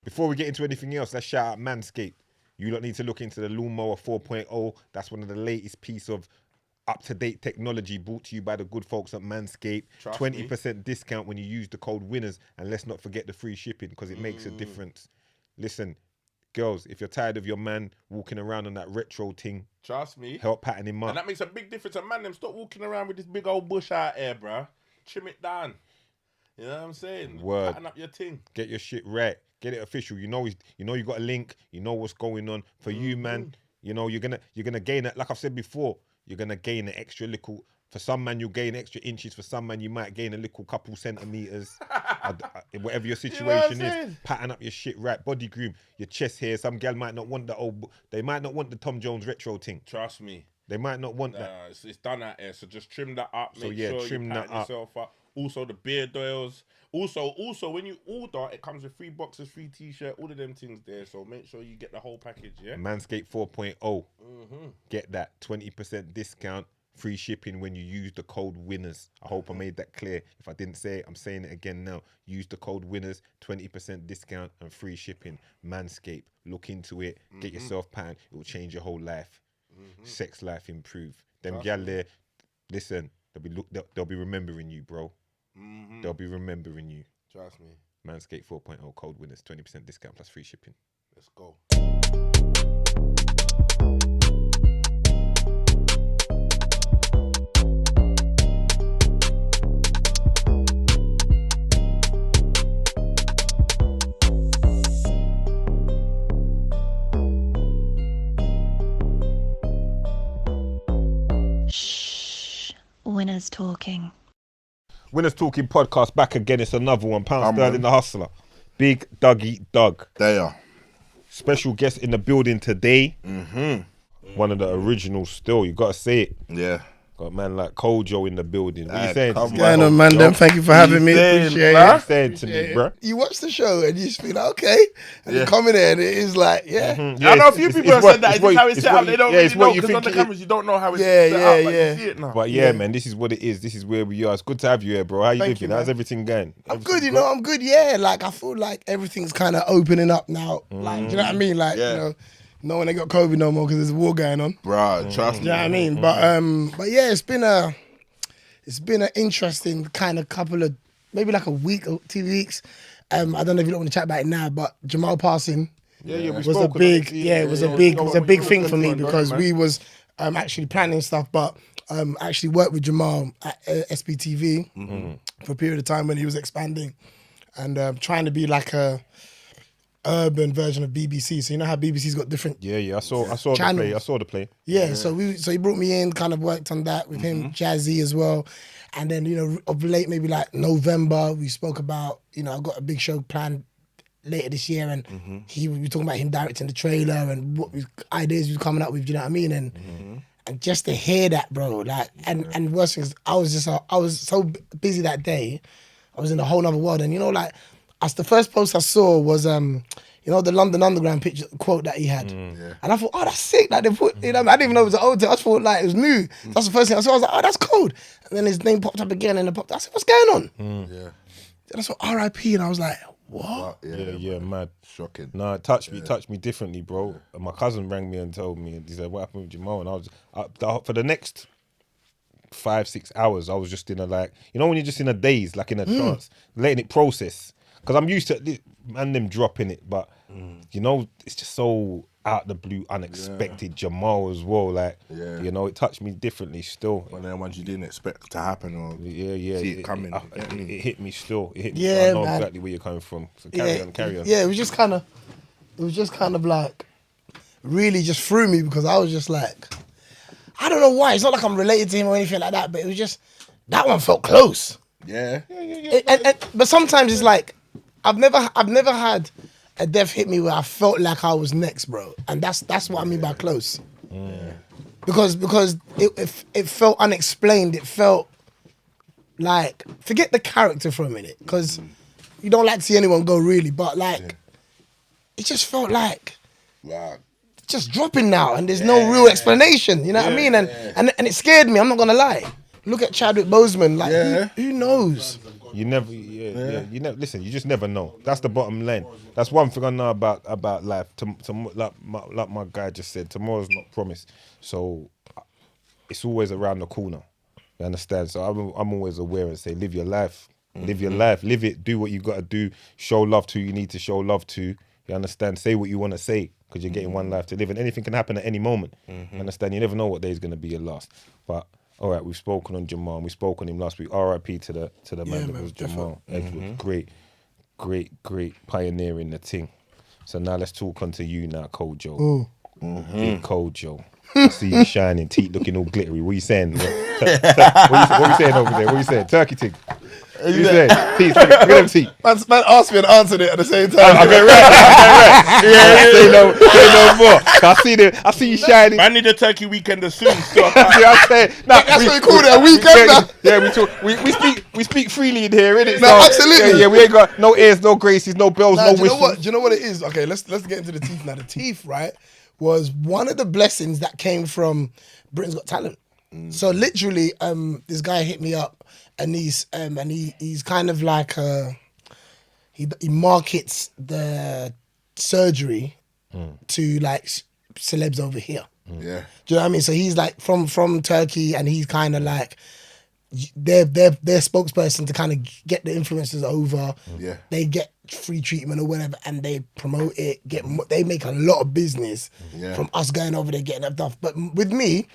Before we get into anything else, let's shout out Manscaped. You don't need to look into the Lawnmower 4.0. That's one of the latest piece of up-to-date technology brought to you by the good folks at Manscaped. 20% discount when you use the code WINNERS. And let's not forget the free shipping because it makes a difference. Listen, girls, if you're tired of your man walking around on that retro thing, trust me, help pattern him up. And that makes a big difference. And man, them stop walking around with this big old bush out here, bruh. Trim it down. You know what I'm saying? Word. Pattern up your thing. Get your shit right. Get it official. You know you got a link. You know what's going on. For you, man, you know you're gonna gain it. Like I've said before, you're gonna gain an extra little. For some man, you'll gain extra inches. For some man, you might gain a little couple centimeters. Whatever your situation is, pattern up your shit right. Body groom, your chest hair. Some gal might not want they might not want the Tom Jones retro thing. Trust me. They might not want that. It's done out here. So just trim that up. So make sure trim you pattern yourself up. Also the beard oils. Also when you order, it comes with 3 boxes, 3 t-shirt, all of them things there. So make sure you get the whole package, yeah? Manscaped 4.0. Get that 20% discount, free shipping when you use the code WINNERS. I hope I made that clear. If I didn't say it, I'm saying it again now. Use the code WINNERS, 20% discount and free shipping. Manscaped. Look into it. Get yourself patterned. It will change your whole life. Sex life improve. Them gal there, listen, they'll be remembering you, bro. They'll be remembering you. Trust me. Manscaped 4.0 code WINNERS, 20% discount plus free shipping. Let's go. Shh. Winners talking. Winners Talking podcast back again. It's another one. Pound Sterling the Hustler. Big Dougie Doug. They are. Special guest in the building today. One of the originals still. You got to say it. Yeah. Got a man like Kojo in the building. What you saying? What's going on, man? Them, thank you for having me. Appreciate What you it. saying to me, bro? You watch the show and you just feel like, okay. And you come in there and it is like, I know a few people have said that. It's how it's set up. They don't really know because on the cameras you don't know how it's set up. But you see it now. But yeah, man, this is what it is. This is where we are. It's good to have you here, bro. How you living? How's everything going? I'm good, you know. I'm good, yeah. Like, I feel like everything's kind of opening up now. Like, do you know what I mean? Like, you know, no one ain't got COVID no more because there's a war going on. Bruh, trust me. Do you know what I mean? But yeah, it's been an interesting kind of couple of, maybe like a week or 2 weeks. I don't know if you don't want to chat about it now, but Jamal passing was a big, it was a big thing for me because we was actually planning stuff, but actually worked with Jamal at SBTV for a period of time when he was expanding and trying to be like a urban version of BBC. So you know how BBC's got different I saw the play. Yeah, so he brought me in, kind of worked on that with him, Jazzy as well. And then, you know, of late, maybe like November, we spoke about, you know, I've got a big show planned later this year and we were talking about him directing the trailer and what ideas he was coming up with, do you know what I mean? And just to hear that, bro, like, and worse thing is, I was so busy that day, I was in a whole nother world. And, you know, like, as the first post I saw was, you know, the London Underground picture quote that he had. And I thought, oh, that's sick. Like, they put, you know, I didn't even know it was an old thing. I just thought, like, it was new. That's the first thing I saw. I was like, oh, that's cold. And then his name popped up again and it popped up. I said, what's going on? Then I saw R.I.P. and I was like, what? Yeah, mad. Shocking. No, it touched me differently, bro. And my cousin rang me and told me, he said, what happened with Jamal? And I was, for the next 5-6 hours, I was just in a, like, you know when you're just in a daze, like in a trance, letting it process. Because I'm used to them dropping it, but you know, it's just so out the blue, unexpected. Jamal as well, like, you know, it touched me differently still. One of the ones you didn't expect to happen or see it coming. It hit me still. It hit me. Yeah, I know man. exactly where you're coming from. So carry on. Yeah, it was just kind of like, really just threw me because I was just like, I don't know why. It's not like I'm related to him or anything like that, but it was just, that one felt close. Yeah. But sometimes it's like, I've never had a death hit me where I felt like I was next, bro. And that's what I mean by close. Because it felt unexplained. It felt like, forget the character for a minute, because you don't like to see anyone go really, but like, it just felt like, just dropping now, and there's no real explanation. You know what I mean? And it scared me. I'm not gonna lie. Look at Chadwick Boseman. Like, who knows? You never, you never. Listen, you just never know. That's the bottom line. That's one thing I know about life. Like my guy just said, tomorrow's not promised. So it's always around the corner. You understand? So I'm always aware and say, live your life. Live your life. Live it. Do what you got to do. Show love to who you need to show love to. You understand? Say what you want to say because you're getting one life to live, and anything can happen at any moment. You understand? You never know what day is going to be your last. But all right, we've spoken on Jamal. And we spoke on him last week. R.I.P. to the man that was Jamal. Edward, great pioneer in the thing. So now let's talk on to you now, Kojo. Big Kojo. I see you shining, teeth looking all glittery. What are you saying? What are you saying over there? What are you saying? Turkey thing. What are you saying? Teeth, look at them teeth. Man asked me and answered it at the same time. I get right. Yeah. Say no more. I see you shining. I need a turkey weekend soon. So I say, That's what we call it, a weekend. Yeah, we talk. We speak freely in here, innit? No, so, absolutely. Yeah, we ain't got no ears, no graces, no bells, no whistles. Do you know what it is? Okay, let's get into the teeth now. The teeth, right, was one of the blessings that came from Britain's Got Talent. So literally, this guy hit me up, and he's kind of like he markets the surgery to like celebs over here. Yeah. Do you know what I mean? So he's like from Turkey, and he's kind of like their spokesperson to kind of get the influencers over. Yeah. They get free treatment or whatever, and they promote it. They make a lot of business from us going over there getting that stuff. But with me,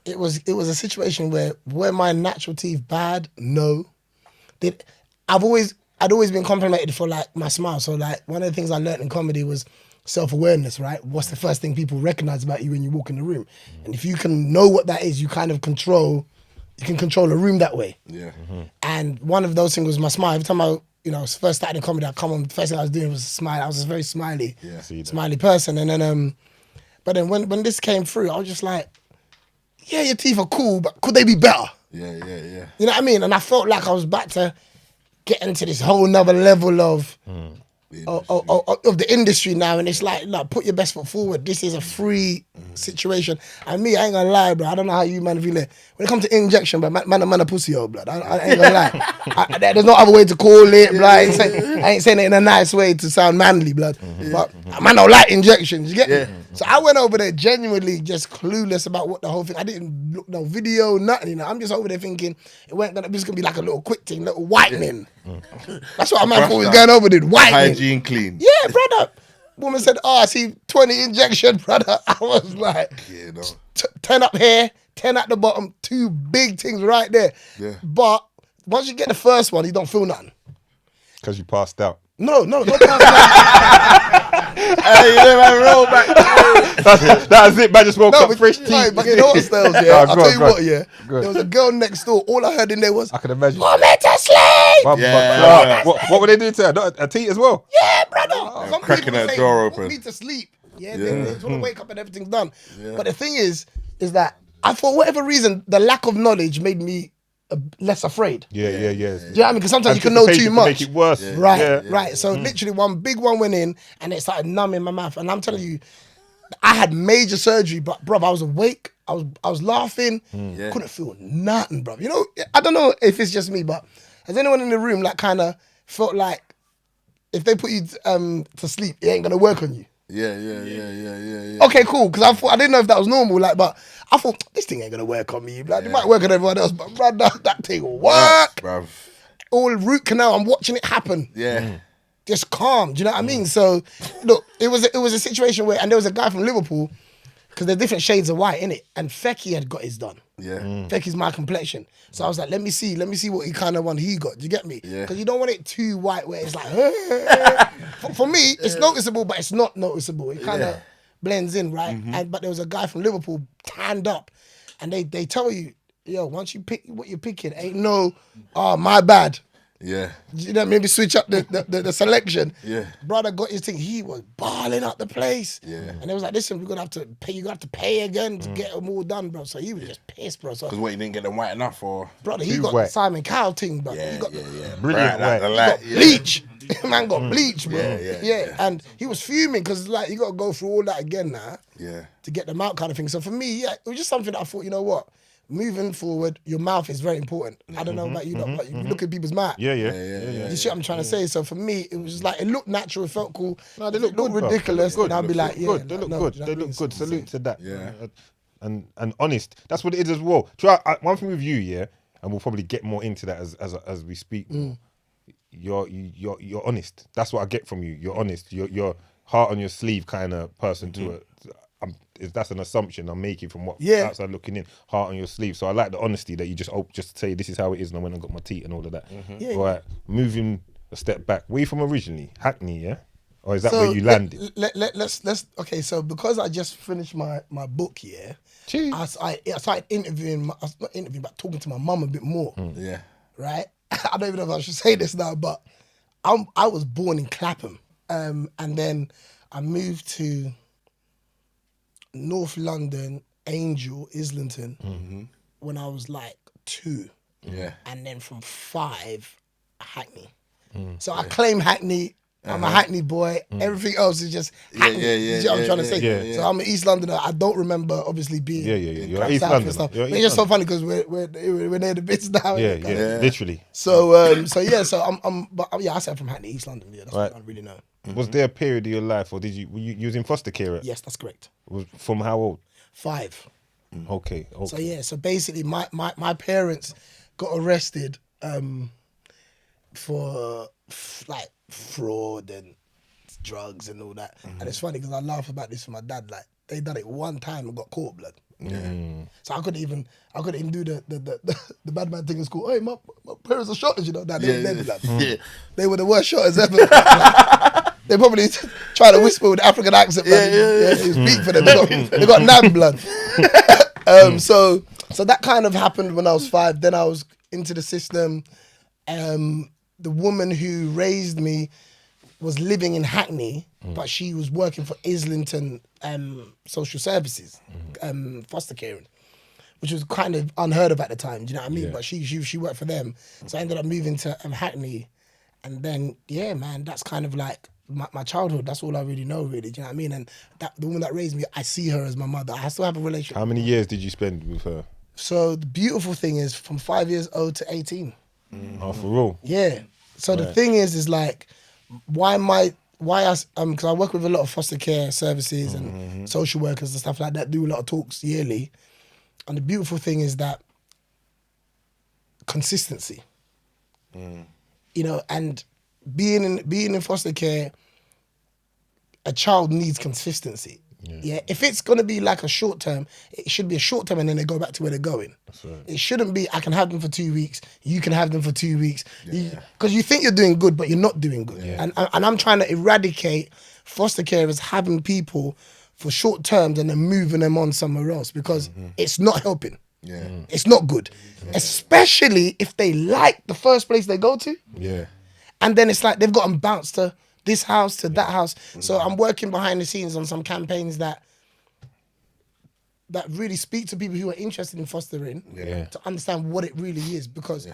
it was a situation where were my natural teeth bad? No. I'd always been complimented for like my smile. So like one of the things I learned in comedy was self-awareness, right? What's the first thing people recognize about you when you walk in the room? And if you can know what that is, you can control a room that way. Yeah. And one of those things was my smile. Every time I first started in comedy, I come on, the first thing I was doing was smile. I was a very smiley person. And then but then when this came through, I was just like, yeah, your teeth are cool, but could they be better? Yeah. You know what I mean? And I felt like I was about to get into this whole nother level of the industry now, and it's like, put your best foot forward. This is a free situation. And me, I ain't gonna lie, bro. I don't know how you man feel it. When it comes to injection, but man a pussy, blood. I ain't gonna lie. There's no other way to call it, blood. I ain't saying it in a nice way to sound manly, blood. But man don't like injections, you get me? So I went over there genuinely just clueless about what the whole thing. I didn't look no video, nothing. I'm just over there thinking it was gonna be like a little quick thing, little whitening. That's what a man thought was going over there, whitening. Hygiene clean. Yeah, brother. Woman said, I see 20 injection, brother. I was like, 10 up here, 10 at the bottom, 2 big things right there. Yeah. But once you get the first one, you don't feel nothing. Because you passed out. No passed out. Hey, you never roll back. That's it, man. Just woke up fresh teeth. Right, but you know what, Styles, I'll tell you what, there was a girl next door. All I heard in there was, I can imagine. I'm meant to sleep. What were they doing to her? A teeth as well? Yeah, brother. Some cracking people that say, door open. Put me to sleep. They just want to wake up and everything's done. Yeah. But the thing is that for whatever reason, the lack of knowledge made me less afraid. Yeah. Do you know what I mean? Because sometimes you can know too much. Make it worse. Yeah. Right. So literally one big one went in and it started numbing my mouth. And I'm telling you, I had major surgery, but bro, I was awake. I was laughing. Couldn't feel nothing, bro. You know, I don't know if it's just me, but has anyone in the room like kind of felt like if they put you to sleep, it ain't gonna work on you? Yeah. Okay, cool. Because I didn't know if that was normal. But I thought this thing ain't gonna work on me. It might work on everyone else, but brother, that thing will work. Bruv. All root canal. I'm watching it happen. Yeah. Just calm. Do you know what I mean? So look, it was a situation where, and there was a guy from Liverpool, because there's different shades of white in it, and Fecky had got his done. Yeah. Fecky's my complexion. So I was like, let me see what he kind of one he got. Do you get me? Yeah. Because you don't want it too white where it's like, for me, it's noticeable, but it's not noticeable. It kind of blends in, right? But there was a guy from Liverpool tanned up, and they tell you, yo, once you pick what you're picking, ain't no, my bad. Yeah. You know, maybe switch up the selection. Yeah. Brother got his thing. He was balling out the place. Yeah. And it was like, listen, we're gonna have to pay. You got to pay again to get them all done, bro. So he was just pissed, bro. Because what, you didn't get them white enough, or? Brother, he got the Simon Cowell thing, bro. Yeah, he got brilliant white. He got bleach. Man got bleach, bro. Yeah. And he was fuming because like you got to go through all that again now. Yeah. To get them out, kind of thing. So for me, it was just something that I thought, you know what? moving forward, your mouth is very important. I don't know about you, but you look at people's mouth. Yeah. You see what I'm trying to say? So for me, it was just like, it looked natural, it felt cool. No, they look It looked good, ridiculous, bro. and I'll be like, They yeah. look good. They like, look no, good. do you know They what I mean? look good. So- Salute to that. Yeah. And honest. That's what it is as well. One thing with you, yeah, and we'll probably get more into that as we speak. You're honest. That's what I get from you. You're honest. You're heart on your sleeve kind of person to it. If that's an assumption I'm making from what outside looking in, heart on your sleeve. So I like the honesty that you just say this is how it is, and I went and got my teeth and all of that. Right, moving a step back. Where you from originally? Hackney, yeah? Or is that where you landed? Let's okay. So because I just finished my book, I started interviewing. Not interviewing, but talking to my mum a bit more. Yeah. Right. I don't even know if I should say this now, but I was born in Clapham, and then I moved to North London, Angel, Islington, when I was like 2. Yeah. And then from 5, Hackney. So I claim Hackney. I'm a Hackney boy. Everything else is just Hackney. You see what I'm trying to say? Yeah. So I'm an East Londoner. I don't remember obviously being in You're Crab East South London. and stuff. You're But it's East just so funny because we're near the bits now. Yeah, literally. So I said from Hackney, East London. Yeah, that's what I really know. Was there a period of your life, or you was in foster care? Yes, that's correct. From how old? 5. Okay. So basically my parents got arrested for like fraud and drugs and all that. And it's funny because I laugh about this with my dad. Like they done it one time and got caught, blood. So I couldn't even do the bad man thing in school. Hey, my parents are shotters, you know. That they were dead, blood. They were the worst shotters ever. They probably try to whisper with the African accent, man. It was beat for them. They got nabbed, blood. So that kind of happened when I was 5. Then I was into the system. The woman who raised me was living in Hackney, but she was working for Islington Social Services, foster caring, which was kind of unheard of at the time. Do you know what I mean? Yeah. But she worked for them, so I ended up moving to Hackney, and then man, that's kind of like my childhood. That's all I really know, really. Do you know what I mean? And the woman that raised me, I see her as my mother. I still have a relationship. How many years did you spend with her? So the beautiful thing is, from 5 years old to 18. Oh, for real? Yeah. So the thing is like, because I work with a lot of foster care services and social workers and stuff like that, do a lot of talks yearly. And the beautiful thing is that consistency. You know, and being in foster care, a child needs consistency. Yeah. If it's gonna be like a short term, it should be a short term and then they go back to where they're going. That's right. It shouldn't be I can have them for 2 weeks, you can have them for 2 weeks. Because you think you're doing good, but you're not doing good. And I'm trying to eradicate foster care as having people for short terms and then moving them on somewhere else, because it's not helping. It's not good. Especially if they like the first place they go to. Yeah. And then it's like they've got them bounced to this house, to that house. So I'm working behind the scenes on some campaigns that really speak to people who are interested in fostering to understand what it really is. Because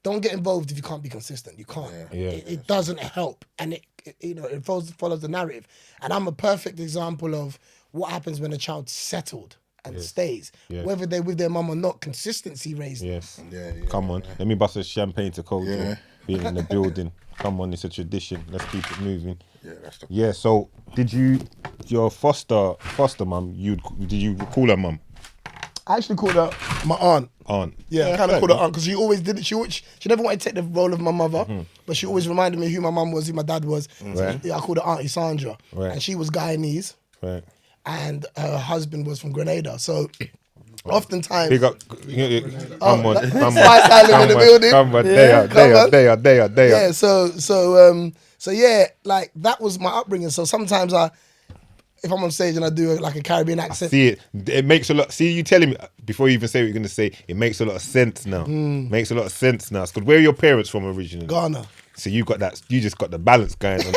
don't get involved if you can't be consistent. You can't. It doesn't help, and it follows the narrative. And I'm a perfect example of what happens when a child's settled and stays, whether they're with their mum or not. Consistency raised. Yes. Come on, let me bust a champagne to Kojo. Being in the building. Come on, it's a tradition. Let's keep it moving. So did your foster mum, did you call her mum? I actually called her my aunt. Yeah, I kind of called her aunt because she always did it. She never wanted to take the role of my mother, but she always reminded me who my mum was, who my dad was. So I called her Auntie Sandra. And she was Guyanese. And her husband was from Grenada. So oftentimes, Big up, come on, Spice Island in the building. Come on, there. Yeah, so yeah, like that was my upbringing. So sometimes if I'm on stage and I do like a Caribbean accent, see it. It makes a lot. See you telling me before you even say what you're gonna say. It makes a lot of sense now. Makes a lot of sense now. Because where are your parents from originally? Ghana. So you got that. You just got the balance going on.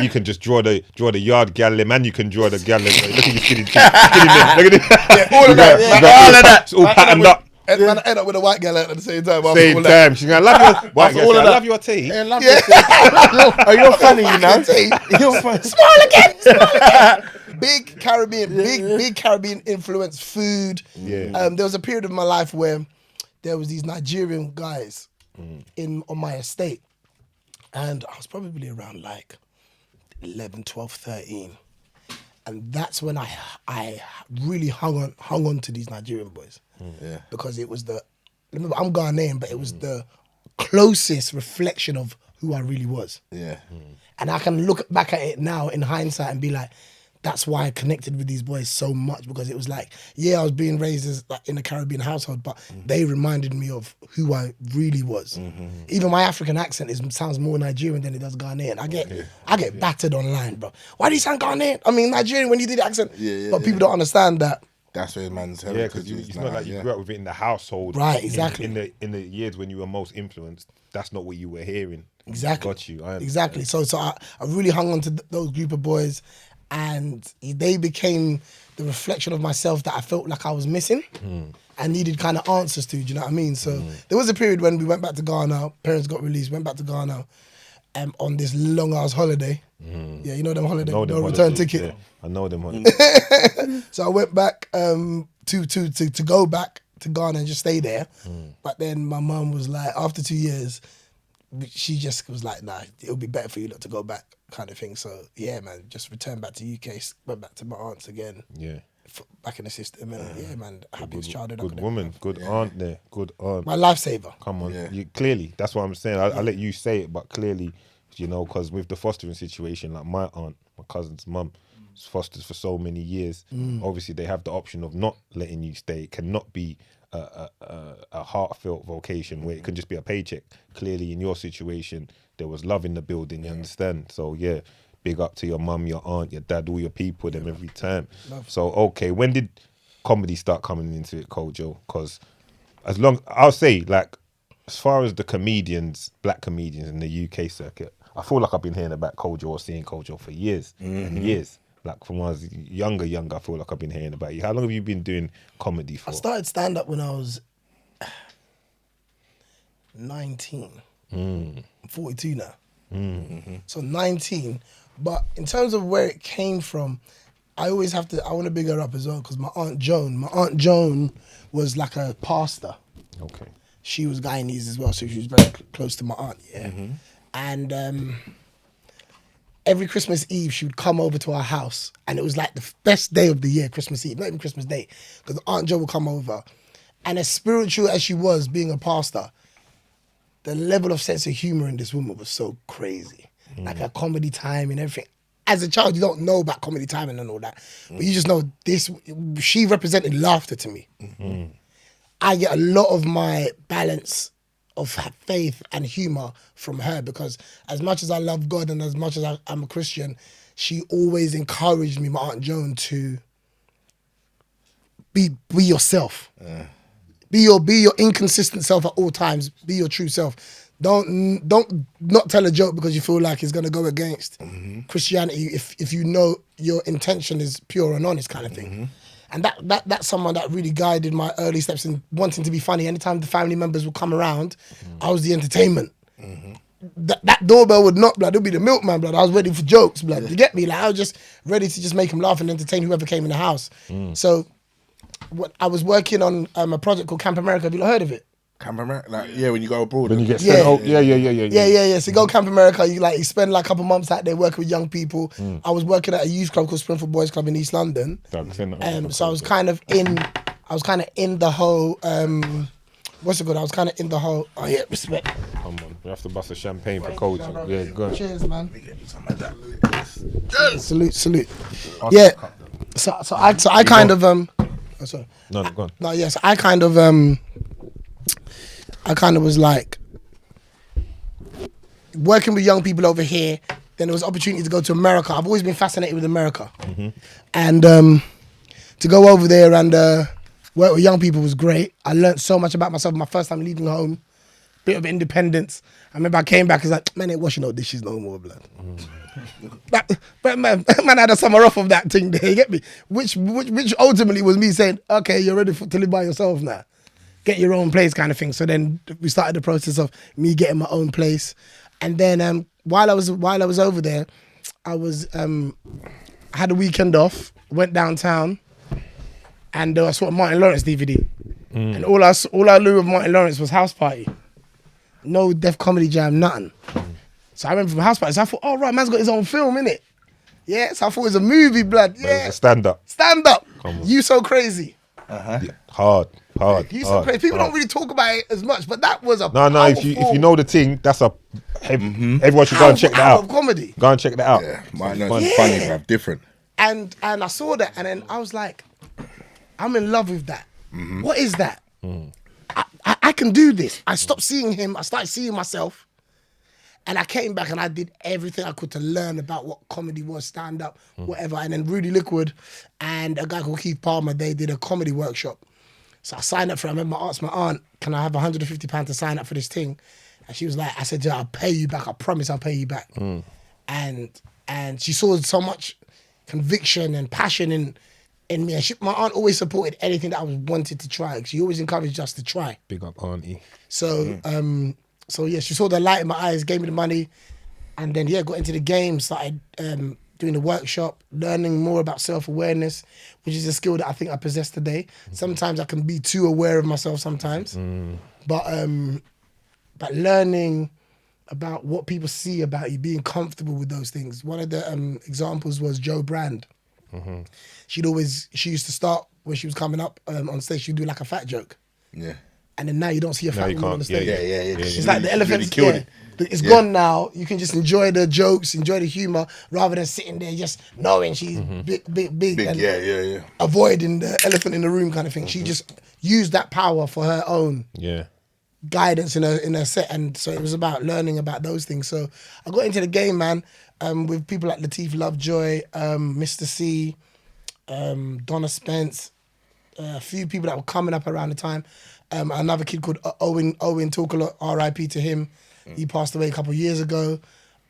You can just draw the yard gallem, and you can draw the gallem. Look at your skinny man. Look at it. All of that. It's all patterned up. And man, I end up with a white girl at the same time. Same time. She's gonna love your white girl. I love your tea. Your tea. Oh, you're funny, you know. You're funny. Smile again. big Caribbean, big Caribbean influence, food. Yeah. There was a period of my life where there was these Nigerian guys on my estate. And I was probably around like 11, 12, 13. And that's when I really hung on to these Nigerian boys. Yeah. Because it was remember, I'm Ghanaian, but it was the closest reflection of who I really was. Yeah. And I can look back at it now in hindsight and be like, that's why I connected with these boys so much, because it was like, yeah, I was being raised as like in a Caribbean household, but they reminded me of who I really was. Even my African accent sounds more Nigerian than it does Ghanaian. I get battered online, bro. Why do you sound Ghanaian? I mean Nigerian when you do the accent. But people don't understand that. That's where man's Yeah, because it's not like you grew up with it in the household. Right, exactly. In the years when you were most influenced, that's not what you were hearing. Exactly. Got you. Exactly. So I really hung on to those group of boys, and they became the reflection of myself that I felt like I was missing and needed kind of answers to. Do you know what I mean? So there was a period when we went back to Ghana, parents got released, went back to Ghana on this long ass holiday. Yeah, you know them holiday, no return ticket. Yeah, I know them holidays. So I went back to go back to Ghana and just stay there. But then my mum was like, after 2 years, she just was like, nah, it'll be better for you not to go back, kind of thing. So yeah, man, just returned back to UK, went back to my aunts again. Yeah. Back in the system, and yeah, man, happiest childhood. Good woman, good aunt there, good aunt. My lifesaver. Come on, you, clearly, that's what I'm saying. I'll let you say it, but clearly, you know, because with the fostering situation, like my aunt, my cousin's mum, fosters for so many years. Obviously, they have the option of not letting you stay. It cannot be a heartfelt vocation where it can just be a paycheck. Clearly, in your situation, there was love in the building. You understand? So yeah, big up to your mum, your aunt, your dad, all your people, them every time. So okay, when did comedy start coming into it, Kojo? Because I'll say, like, as far as the comedians, black comedians in the UK circuit, I feel like I've been hearing about Kojo or seeing Kojo for years and years. Like from when I was younger, I feel like I've been hearing about you. How long have you been doing comedy for? I started stand-up when I was 19. I'm 42 now. So 19. But in terms of where it came from, I want to big her up as well, because my Aunt Joan was like a pastor. Okay. She was Guyanese as well, so she was very close to my aunt, yeah. And every Christmas Eve, she would come over to our house, and it was like the best day of the year, Christmas Eve, not even Christmas Day, because Aunt Jo would come over. And as spiritual as she was, being a pastor, the level of sense of humor in this woman was so crazy. Like her comedy timing and everything. As a child, you don't know about comedy timing and all that, but you just know this, she represented laughter to me. I get a lot of my balance of faith and humor from her, because as much as I love God and as much as I'm a Christian, she always encouraged me, my Aunt Joan, to be yourself. Be your inconsistent self at all times. Be your true self. Don't not tell a joke because you feel like it's gonna go against Christianity if you know your intention is pure and honest, kind of thing. And that's someone that really guided my early steps in wanting to be funny. Anytime the family members would come around, I was the entertainment. That doorbell would knock, blood. It would be the milkman, blood. I was ready for jokes, blood. You get me? Like, I was just ready to just make him laugh and entertain whoever came in the house. So I was working on a project called Camp America. Have you heard of it? Camp America, like, yeah, when you go abroad. When you get sent out, yeah. So you go Camp America, you spend like a couple months out there working with young people. I was working at a youth club called Springfield Boys Club in East London. So I was kind of in the whole, what's it called? I was kind of in the whole, oh yeah, respect. Come on, we have to bust a champagne for Kojo. Yeah, go on. Cheers, man. Salute. Yeah. So I kind of oh, sorry. No, go on. No, yes, I kind of was like working with young people over here. Then there was opportunity to go to America. I've always been fascinated with America, and to go over there and work with young people was great. I learned so much about myself. My first time leaving home, bit of independence. I remember I came back. It's like, man, ain't washing no dishes no more, blood. But man had a summer off of that thing there. You get me? Which ultimately was me saying, okay, you're ready to live by yourself now. Get your own place, kind of thing. So then we started the process of me getting my own place, and then while I was over there, I was I had a weekend off, went downtown, and I saw a Martin Lawrence DVD. And all I knew of Martin Lawrence was House Party. No Def Comedy Jam, nothing. So I remember from House Party. So I thought, oh right, man's got his own film, innit? Yeah, so I thought it was a movie, blood. Yeah. It's a stand-up. Stand up. Come on. You So Crazy. Yeah, hard. You So Crazy. People don't really talk about it as much, but that was a No, if you know the thing, that's a everyone should go and check that out. Of comedy. Go and check that out. Yeah, Martin Lawrence is funny, bruv. Different. And I saw that, and then I was like, I'm in love with that. What is that? I can do this. I stopped seeing him. I started seeing myself. And I came back and I did everything I could to learn about what comedy was, stand up, whatever. And then Rudy Liquid and a guy called Keith Palmer, they did a comedy workshop. So I signed up for it. I remember I asked my aunt, can I have £150 to sign up for this thing? And she was like, I said, yeah, I'll pay you back. I promise I'll pay you back. And she saw so much conviction and passion in me. And my aunt always supported anything that I was wanted to try. She always encouraged us to try. Big up, auntie. So, so yeah, she saw the light in my eyes, gave me the money, and then got into the game, started doing the workshop, learning more about self-awareness, which is a skill that I think I possess today. Sometimes I can be too aware of myself sometimes, but learning about what people see about you, being comfortable with those things. One of the examples was Jo Brand. She used to start when she was coming up on stage, she'd do like a fat joke. Yeah. And then now you don't see a fat woman on the stage. Yeah. It's like the elephant's killed it. It's gone now. You can just enjoy the jokes, enjoy the humor, rather than sitting there just knowing she's big, and avoiding the elephant in the room kind of thing. She just used that power for her own guidance in her set, and so it was about learning about those things. So I got into the game, man, with people like Lateef Lovejoy, Mr. C, Donna Spence, a few people that were coming up around the time. Another kid called Owen Talk a lot, R.I.P. to him. He passed away a couple of years ago.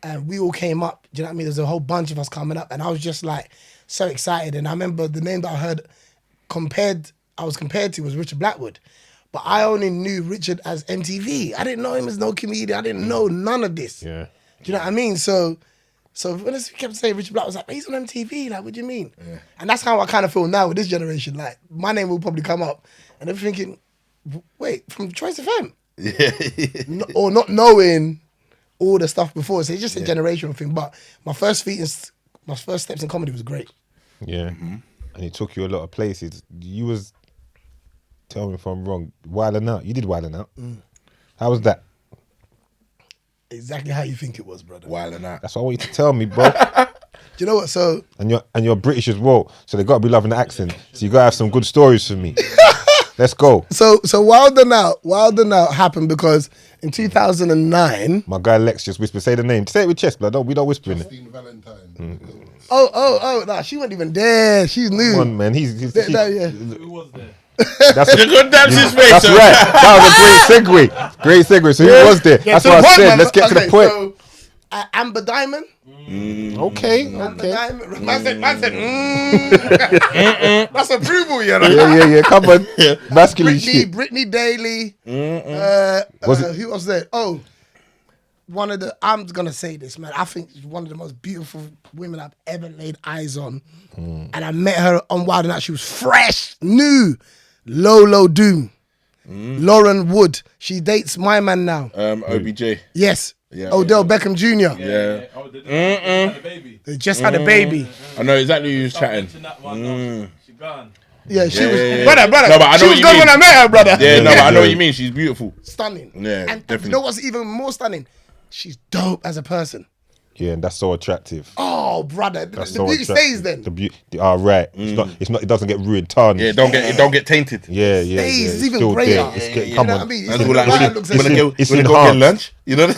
And we all came up, do you know what I mean? There's a whole bunch of us coming up, and I was just like so excited. And I remember the name that I was compared to was Richard Blackwood. But I only knew Richard as MTV. I didn't know him as no comedian. I didn't know none of this. Yeah. Do you know what I mean? So when I kept saying Richard Blackwood, I was like, he's on MTV. Like, what do you mean? Yeah. And that's how I kind of feel now with this generation. Like, my name will probably come up, and they're thinking, wait, from Choice FM? Yeah. Or not knowing all the stuff before. So it's just a generational thing. But my first steps in comedy was great. Yeah. And it took you a lot of places. You was, tell me if I'm wrong, Wildin' Out. You did Wildin' Out. How was that? Exactly how you think it was, brother. Wildin' Out. That's what I want you to tell me, bro. Do you know what? So and you're British as well, so they gotta be loving the accent. So you gotta have some good stories for me. Let's go. So Wildin' Out happened because in 2009. My guy Lex just whispered, say the name. Say it with chest, blood. We don't whisper in it. Valentine. Oh, nah, she wasn't even there. She's new. Come on, man. He's Who was there? That's a good dancing space. That's right. That was a great segue. Great segue. So who was there? That's what I said. Let's get to the point. So, Amber Diamond. Okay. Amber Diamond. Man said, that's approval, you know. Yeah. Come on. Masculine shit. Brittany Daly. Who was there? Oh, one of the. I'm gonna say this, man. I think she's one of the most beautiful women I've ever laid eyes on. And I met her on Wild and Out. She was fresh, new. Lolo Doom. Lauren Wood. She dates my man now. OBJ. Yes. Yeah, Odell Beckham Jr. Yeah. Oh, they had a baby. They just had a baby. I know exactly who was chatting. She gone. Yeah, she was. Yeah. Brother. No, but I know she what was you good mean. when I met her, brother. Yeah, no, but I know what you mean. She's beautiful. Stunning. Yeah, and definitely. you know what's even more stunning? She's dope as a person. Yeah, and that's so attractive. Oh, brother, the so beauty attractive. stays then. The beauty, right. It's not. It doesn't get ruined, tarnished. Yeah, it don't get tainted. Yeah. Stays, it's even still greater. there. It's You come know on. what I mean? That's cool. Like, It's you wanna go it's get enhanced. lunch? You know? You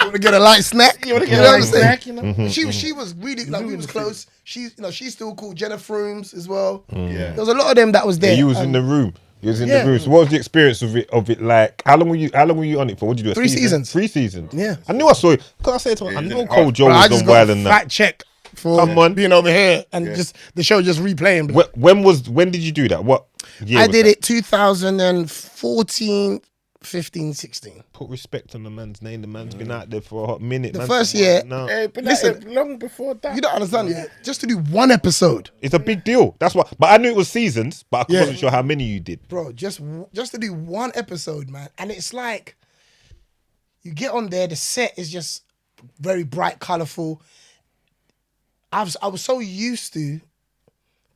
want to get a light snack? You wanna get a light snack? You know? Mm-hmm. She was really like we was close. She's still cool. Jenna Frooms as well. Yeah. There was a lot of them that was there. Yeah, you was in the room. You was in the room. So what was the experience of it like? How long were you on it for? What did you do? A 3 seasons. 3 seasons. Yeah. I knew I saw it. Because I said to her, I know Kojo I was just on got Wild a and That. fact check for being over here and just the show just replaying. When did you do that? What year I was did that? it 2014, 15, 16. Put respect on the man's name. The man's been out there for a hot minute. The Man's first been year- working out. Hey, but Listen, long before that. You don't understand, yeah? Just to do one episode, It's a big deal. That's what. But I knew it was seasons, but I Yeah. wasn't sure how many you did. bro, just to do one episode, man. And it's like, you get on there, the set is just very bright, colourful. I was so used to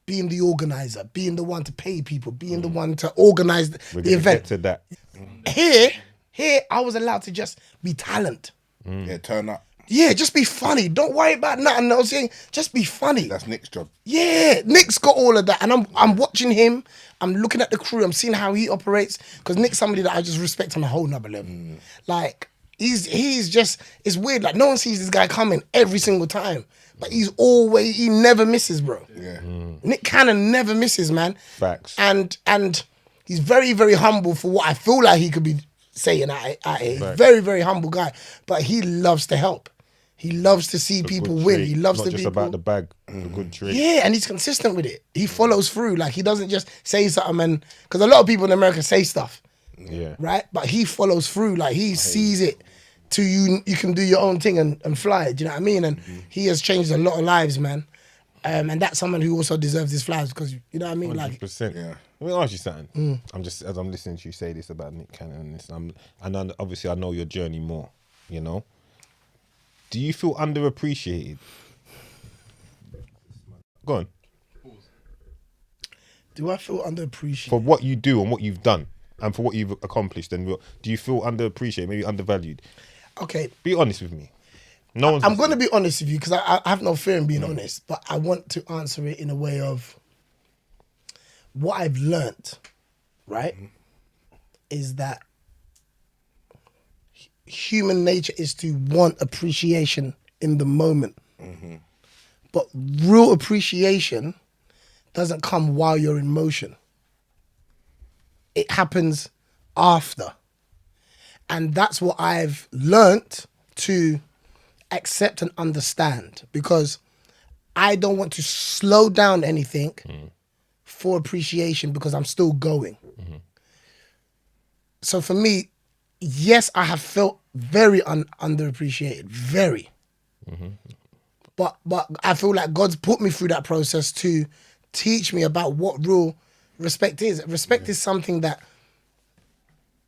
being the organizer, being the one to pay people, being the one to organize We're the gonna event. get to that. Here, I was allowed to just be talent. Yeah, turn up. Yeah, just be funny. Don't worry about nothing else. Just be funny. That's Nick's job. Yeah, Nick's got all of that, and I'm watching him. I'm looking at the crew. I'm seeing how he operates because Nick's somebody that I just respect on a whole nother level. Like he's just, it's weird. Like no one sees this guy coming every single time, but he never misses, bro. Yeah. Nick Cannon never misses, man. Facts. And he's very, very humble for what I feel like he could be saying at it. He's Right. very, very humble guy, but he loves to help. He loves to see people Good win. trait. He loves Not to just people. about the bag. It's a good trait. Yeah, and he's consistent with it. He follows through. Like he doesn't just say something, and because a lot of people in America say stuff, Yeah. right? But he follows through. Like he sees it to you. You can do your own thing and fly. Do you know what I mean? And he has changed a lot of lives, man. And that's someone who also deserves his flowers because you know what I mean. Like 100%. Yeah. Let me ask you something. I'm just, as I'm listening to you say this about Nick Cannon and this, and then obviously I know your journey more. You know, do you feel underappreciated? Go on. do I feel underappreciated? For what you do and what you've done, and for what you've accomplished, and do you feel underappreciated, maybe undervalued? Okay, Be honest with me. No one's. I'm going to be honest with you because I have no fear in being honest, but I want to answer it in a way of what I've learnt, right? Is that human nature is to want appreciation in the moment. But real appreciation doesn't come while you're in motion. It happens after. And that's what I've learnt to accept and understand because I don't want to slow down anything for appreciation because I'm still going. So for me, yes, I have felt very underappreciated, very. But I feel like God's put me through that process to teach me about what real respect is. Respect is something that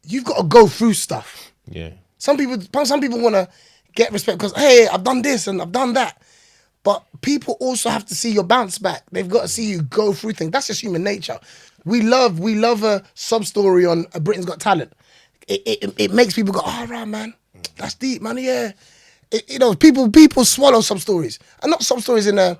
you've got to go through stuff. Yeah. Some people want to get respect because, hey, I've done this and I've done that. But people also have to see your bounce back. They've got to see you go through things. That's just human nature. We love a sub story on Britain's Got Talent. It makes people go, all right, man, that's deep, man. Yeah, people swallow some stories, and not some stories in an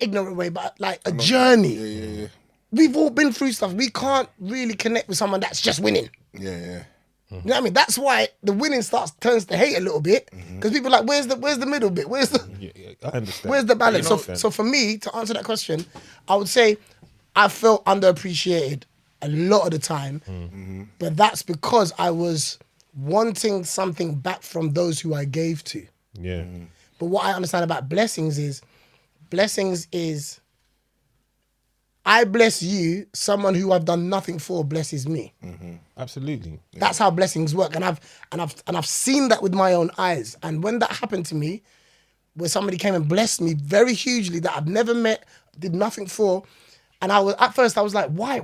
ignorant way, but like a journey. Yeah. We've all been through stuff. We can't really connect with someone that's just winning. Yeah. You know what I mean? That's why the winning turns to hate a little bit because people are like, where's the middle bit? Where's the Yeah, I understand. Where's the balance? You know, So for me, to answer that question, I would say I felt underappreciated a lot of the time, but that's because I was wanting something back from those who I gave to. Yeah. But what I understand about blessings is I bless you, someone who I've done nothing for blesses me. Absolutely. That's how blessings work, and I've seen that with my own eyes. And when that happened to me, where somebody came and blessed me very hugely that I've never met, did nothing for, and at first I was like, why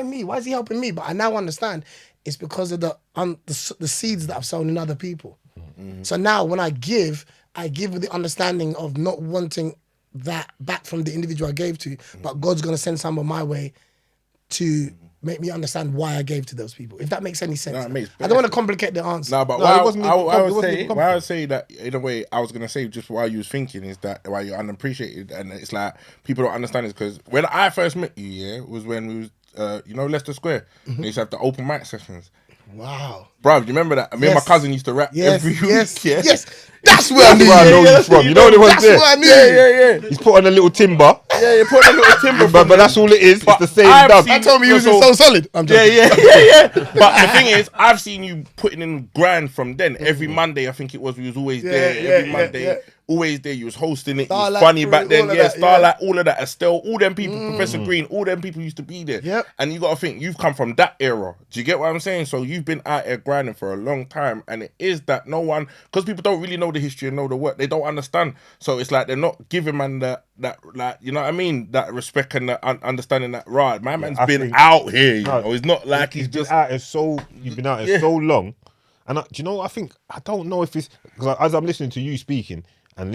me? Why is he helping me? But I now understand it's because of the seeds that I've sown in other people. So now when I give with the understanding of not wanting that back from the individual I gave to, but God's gonna send someone my way to make me understand why I gave to those people. If that makes any sense. No, it makes I don't want to complicate the answer. No, but No, why it wasn't even I it would wasn't say even why I would say that in a way I was gonna say just while you was thinking is that why you're unappreciated and it's like people don't understand this because when I first met you, yeah, was when we was Leicester Square. They used to have the open mic sessions. Wow. Bruv, you remember that? Me and my cousin used to rap every week. Yes. Yeah. Yes. That's where I knew Where I know you. you from. You know the ones That's there. where I knew you. Yeah. He's put on a little timber, Yeah, you put a little timber but that's all it is. But It's the same I've dub. seen- I told me he was So- so solid. I'm joking. Yeah. But the thing is, I've seen you putting in grind from then. Every Monday, I think it was, we was always there. Every Monday. yeah. always there. You was hosting it. You was Starlight funny Crew, back then. all of Yeah, that, Starlight, all of that. Estelle, all them people, Mm. Professor Green, all them people used to be there. Yep. And you got to think, you've come from that era. Do you get what I'm saying? So you've been out here grinding for a long time. And it is that no one, because people don't really know the history and know the work, they don't understand. So it's like they're not giving man that like, you know what I mean? That respect and that understanding that, right, my man's I been think- out here, you No, know. It's not like he's been just... out here so you've been out here so long, and do you know what I think? I don't know if it's because as I'm listening to you speaking and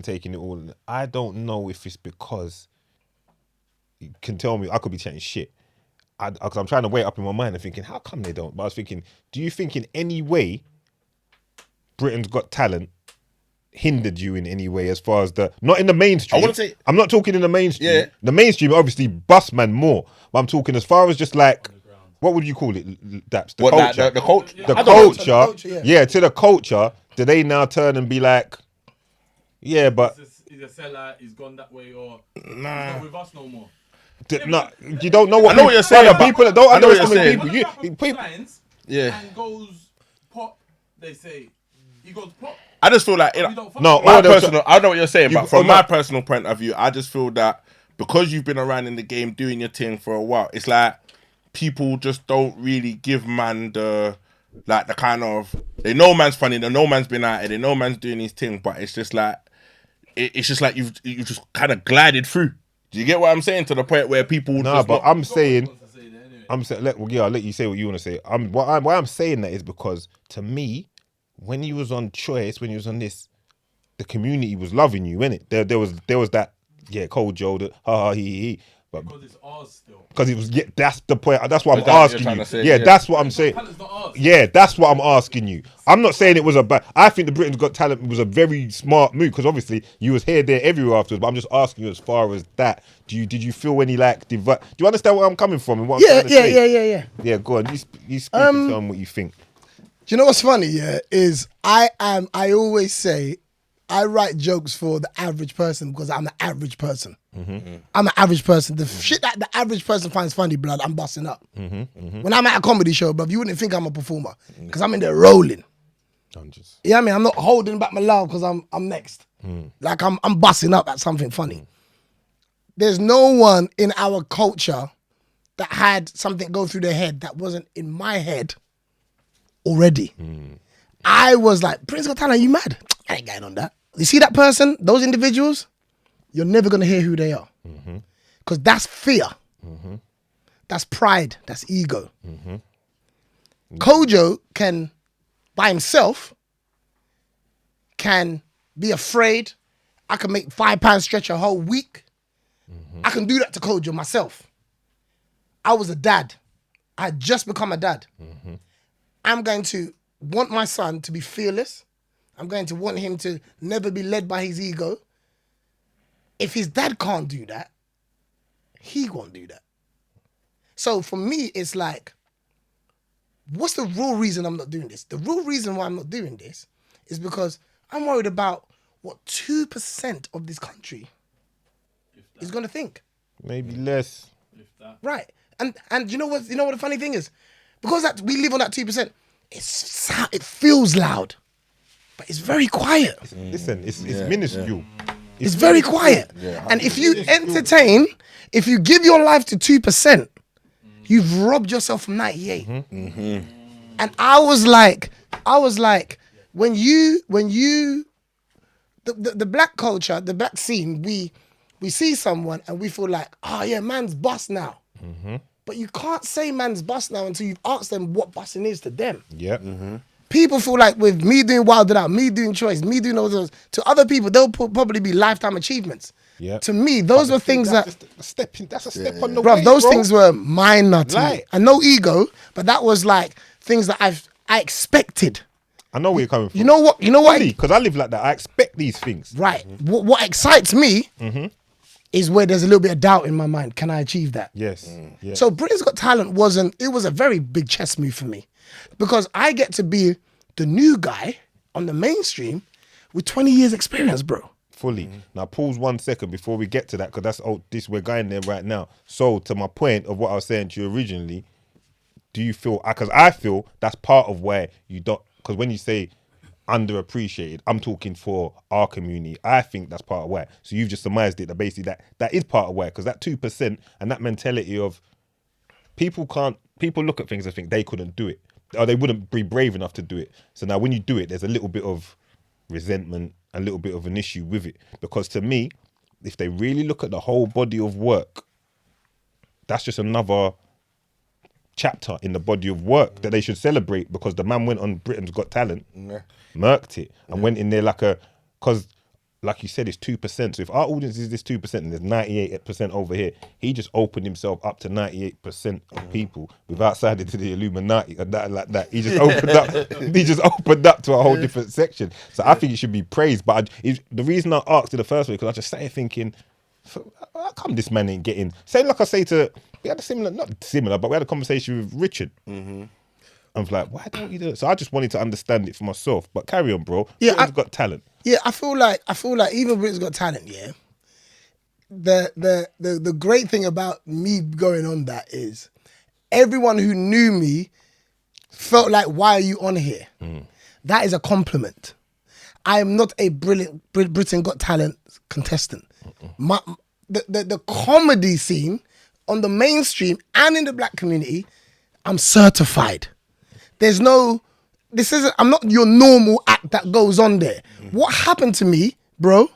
taking it all, I don't know if it's because you can tell me I could be chatting shit. Because I'm trying to weigh it up in my mind and thinking, how come they don't? But I was thinking, do you think in any way Britain's Got Talent hindered you in any way as far as not in the mainstream? I wouldn't say- I'm not talking in the mainstream. Yeah. The mainstream obviously bust man more, but I'm talking as far as just like, what would you call it, Daps? The What, like, culture. the culture? The I don't know. culture, to the culture, do they now turn and be like, yeah, but He's a seller, he's gone that way, or he's Nah. not with us no more. no, you don't know what I know what you're saying, brother, but- people that don't I know what you're underestimate saying. people. When a rapper People, signs Yeah. and goes pop, they say he goes pop. I just feel like... We don't fuck No, with My or they'll personal, I know what you're saying, but from no. my personal point of view, I just feel that because you've been around in the game doing your thing for a while, it's like people just don't really give man the kind of, they know man's funny, they know man's been out here, they know man's doing his thing, but it's just like it's just like you've just kind of glided through. Do you get what I'm saying? To the point where people nah, just but not, I'm saying. wants to say that anyway. I'm saying, I'll let you say what you want to say. Why I'm saying that is because to me, when he was on Choice, when he was on this, the community was loving you, innit? There was that, Kojo, the ha ha he, but Because it's ours still. because it was, that's the point. That's what I'm Is that what you're asking trying you. to say? Yeah, Yeah. that's what I'm saying. Talent's not ours. Yeah, that's what I'm asking you. I'm not saying it was a bad. I think the Britain's Got Talent was a very smart move because obviously you was here, there, everywhere afterwards. But I'm just asking you as far as that. Did you feel any like do you understand where I'm coming from and what I'm trying to say? Yeah. Yeah, go on. You speak and tell me what you think. Do you know what's funny? Yeah, is I always say I write jokes for the average person because I'm the average person. I'm an average person. The shit that the average person finds funny, blood, I'm busting up. When I'm at a comedy show, bruv, you wouldn't think I'm a performer because I'm in there rolling. I'm just Yeah, I mean, I'm not holding back my love because I'm next. Like I'm busting up at something funny. There's no one in our culture that had something go through their head that wasn't in my head already. I was like, Prince Got Talent, you mad? I ain't going on that. You see that person, those individuals, you're never gonna hear who they are. Because that's fear. That's pride. That's ego. Kojo can, by himself, can be afraid. I can make £5 stretch a whole week. I can do that to Kojo myself. I was a dad. I had just become a dad. I'm going to want my son to be fearless. I'm going to want him to never be led by his ego. If his dad can't do that, he won't do that. So for me, it's like, what's the real reason I'm not doing this? The real reason why I'm not doing this is because I'm worried about what 2% of this country is going to think. maybe less. Right. And you know what the funny thing is? Because that we live on that 2%, it feels loud, but it's very quiet. Listen, it's minuscule. It's very quiet. And if you entertain, if you give your life to 2%, you've robbed yourself from 98. And I was like, when you the black culture, the black scene, we see someone and we feel like, oh yeah, man's bust now. But you can't say man's bust now until you've asked them what busting is to them. Yeah. People feel like with me doing Wild It Out, me doing Choice, me doing all those, to other people, they'll probably be lifetime achievements. Yeah. To me, those were things that, That's a step on the bruv, way, those bro. things were minor to me. Like- And no ego, but that was like things that I expected. I know where you're coming from. You know what? Because I live like that. I expect these things. Right. What excites me is where there's a little bit of doubt in my mind. Can I achieve that? Yes. Yeah. So Britain's Got Talent it was a very big chess move for me because I get to be the new guy on the mainstream with 20 years experience, bro. Fully. Now pause 1 second before we get to that because we're going there right now. So to my point of what I was saying to you originally, do you feel, because I feel that's part of where you don't, because when you say underappreciated. I'm talking for our community. I think that's part of why. So you've just surmised it that basically that is part of why, because that 2% and that mentality of people look at things and think they couldn't do it, or they wouldn't be brave enough to do it. So now when you do it, there's a little bit of resentment, a little bit of an issue with it. Because to me, if they really look at the whole body of work, that's just another chapter in the body of work that they should celebrate, because the man went on Britain's Got Talent, murked it, and went in there because like you said, it's 2%. So if our audience is this 2% and there's 98% over here, he just opened himself up to 98% of people without signing to the Illuminati and that like that. He just opened up. He just opened up to a whole different section. So I think it should be praised. But the reason I asked in the first place, because I just sat here thinking, how come this man ain't getting? Same like I say to, we had a not similar, but we had a conversation with Richard. I was like, why don't you do it? So I just wanted to understand it for myself. But carry on, bro. Yeah, Britain's Got Talent. Yeah, I feel like even Britain's Got Talent, yeah. The great thing about me going on that is everyone who knew me felt like, why are you on here? That is a compliment. I am not a brilliant Britain Got Talent contestant. The comedy scene on the mainstream and in the black community, I'm certified. There's no, I'm not your normal act that goes on there. What happened to me, bro,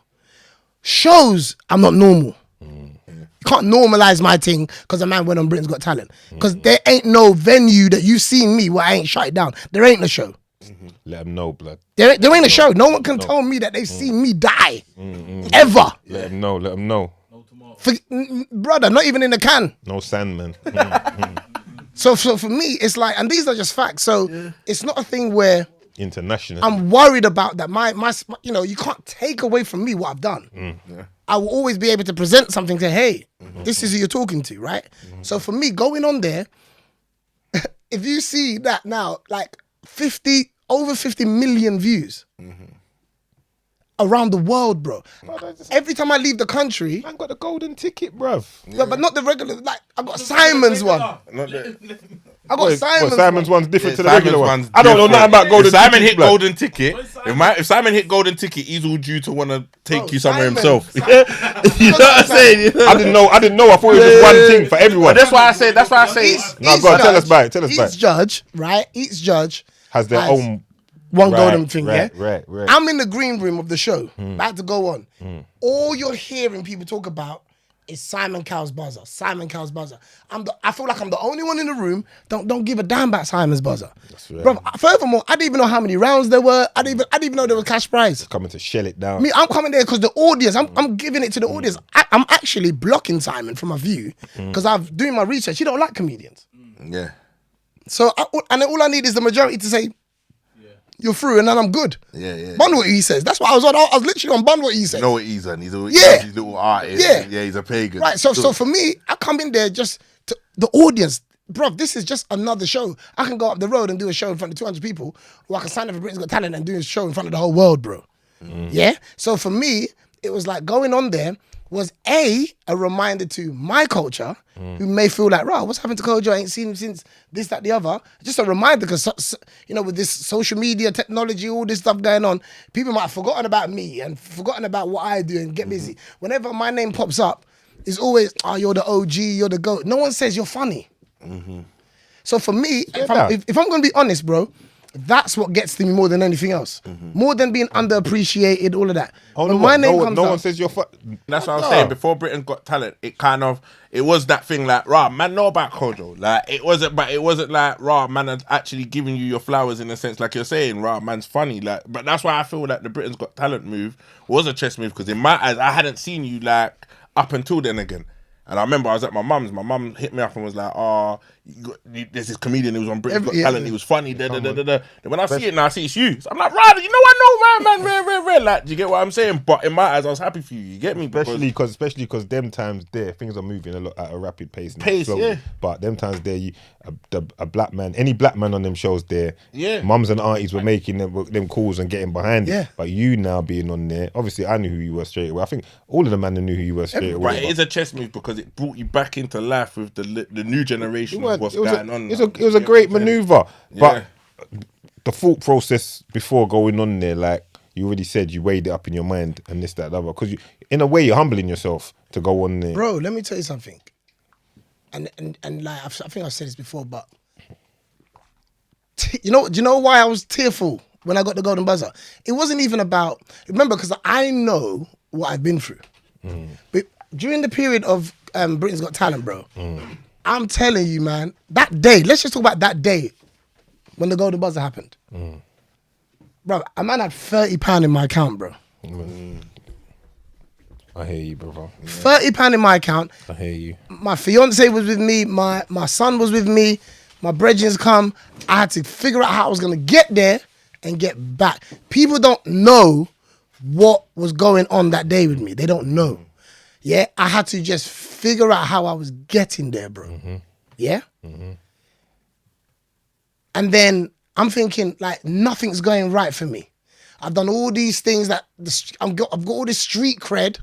shows I'm not normal. You can't normalize my thing because a man went on Britain's Got Talent. Because there ain't no venue that you've seen me where I ain't shut it down. There ain't a show. Let them know, blood. There ain't a show. No one can tell me that they've seen me die. Ever. Let them know. Let them know. Brother, not even in the can. No Sandman. So for me, it's like, and these are just facts. So it's not a thing where International. I'm worried about that. My you can't take away from me what I've done. I will always be able to present something to, hey, this is who you're talking to, right? So for me, going on there, if you see that now, like over 50 million views around the world, bro. Every time I leave the country, Man got the golden ticket, bruv. no, but not the regular. Like I got Simon's one. I got Simon's. Simon's one's different to the Simon's regular one. one's I don't know different. nothing about golden If Simon tickets, hit blood. golden ticket, if Simon hit golden ticket, he's all due to want to take you somewhere Simon. himself. Simon. You know what I'm saying? I didn't know. I thought it was just one thing for everyone. That's why I say. No, go on, tell us about it. Tell us about Each it. judge, right? Each judge Has their own one golden thing, right, yeah? Right. I'm in the green room of the show, about to go on. All you're hearing people talk about is Simon Cowell's buzzer. Simon Cowell's buzzer. I feel like I'm the only one in the room. Don't give a damn about Simon's buzzer. That's right. Bro, furthermore, I didn't even know how many rounds there were. I didn't even know there was cash prize. Coming to shell it down. I'm coming there because the audience, I'm giving it to the audience. I'm actually blocking Simon from a view because I'm doing my research. He don't like comedians. Yeah. So, all I need is the majority to say, you're through, and then I'm good. Yeah. Bun what he says. That's what I was on. I was literally on bun what he said. You know what he's on? He's a little artist. Yeah. He's a pagan. Right, so for me, I come in there just to the audience. Bro, this is just another show. I can go up the road and do a show in front of 200 people, or I can sign up for Britain's Got Talent and do a show in front of the whole world, bro. Yeah? So for me, it was like going on there was a reminder to my culture, who may feel like, right, what's happened to Kojo? I ain't seen him since this, that, the other. Just a reminder, because, with this social media technology, all this stuff going on, people might have forgotten about me and forgotten about what I do and get busy. Whenever my name pops up, it's always, you're the OG, you're the GOAT. No one says you're funny. So for me, if I'm going to be honest, bro, that's what gets to me more than anything else. More than being underappreciated, all of that. Only When my name comes no up, one says you're That's what I'm saying. Before Britain Got Talent, it was that thing like, rah, man, know about Kojo. Like, it wasn't like, rah, man, had actually giving you your flowers in a sense, like you're saying, rah, man's funny. Like, but that's why I feel like the Britain's Got Talent move was a chess move, because in my eyes, I hadn't seen you like up until then again. And I remember I was at my mum's. My mum hit me up and was like, there's this comedian who was on Britain's Got Talent. He was funny. Then when I see it now, I see it's you. So I'm like, right, I know, man, rare. Like, do you get what I'm saying? But in my eyes, I was happy for you. You get me? Especially because them times there, things are moving a lot at a rapid pace now. Yeah. But them times there, a black man, any black man on them shows there, mums and aunties were making them calls and getting behind it. But you now being on there, obviously I knew who you were straight away. I think all of the men knew who you were straight away. Right, it is a chess move because it brought you back into life with the new generation of what's going on. It was a great maneuver. But the thought process before going on there, like you already said, you weighed it up in your mind and this, that, the other. Because in a way, you're humbling yourself to go on there. Bro, let me tell you something. And like I think I've said this before, but do you know why I was tearful when I got the golden buzzer? It wasn't even about, remember, because I know what I've been through. But during the period of Britain's Got Talent, bro, I'm telling you, man, that day, let's just talk about that day when the golden buzzer happened. Bro, a man had £30 in my account, bro. I hear you, brother. £30 in my account. I hear you. My fiance was with me. My son was with me. My brethrens come. I had to figure out how I was going to get there and get back. People don't know what was going on that day with me. They don't know. Yeah? I had to just figure out how I was getting there, bro. Yeah? And then I'm thinking, like, nothing's going right for me. I've done all these things that I've got all this street cred,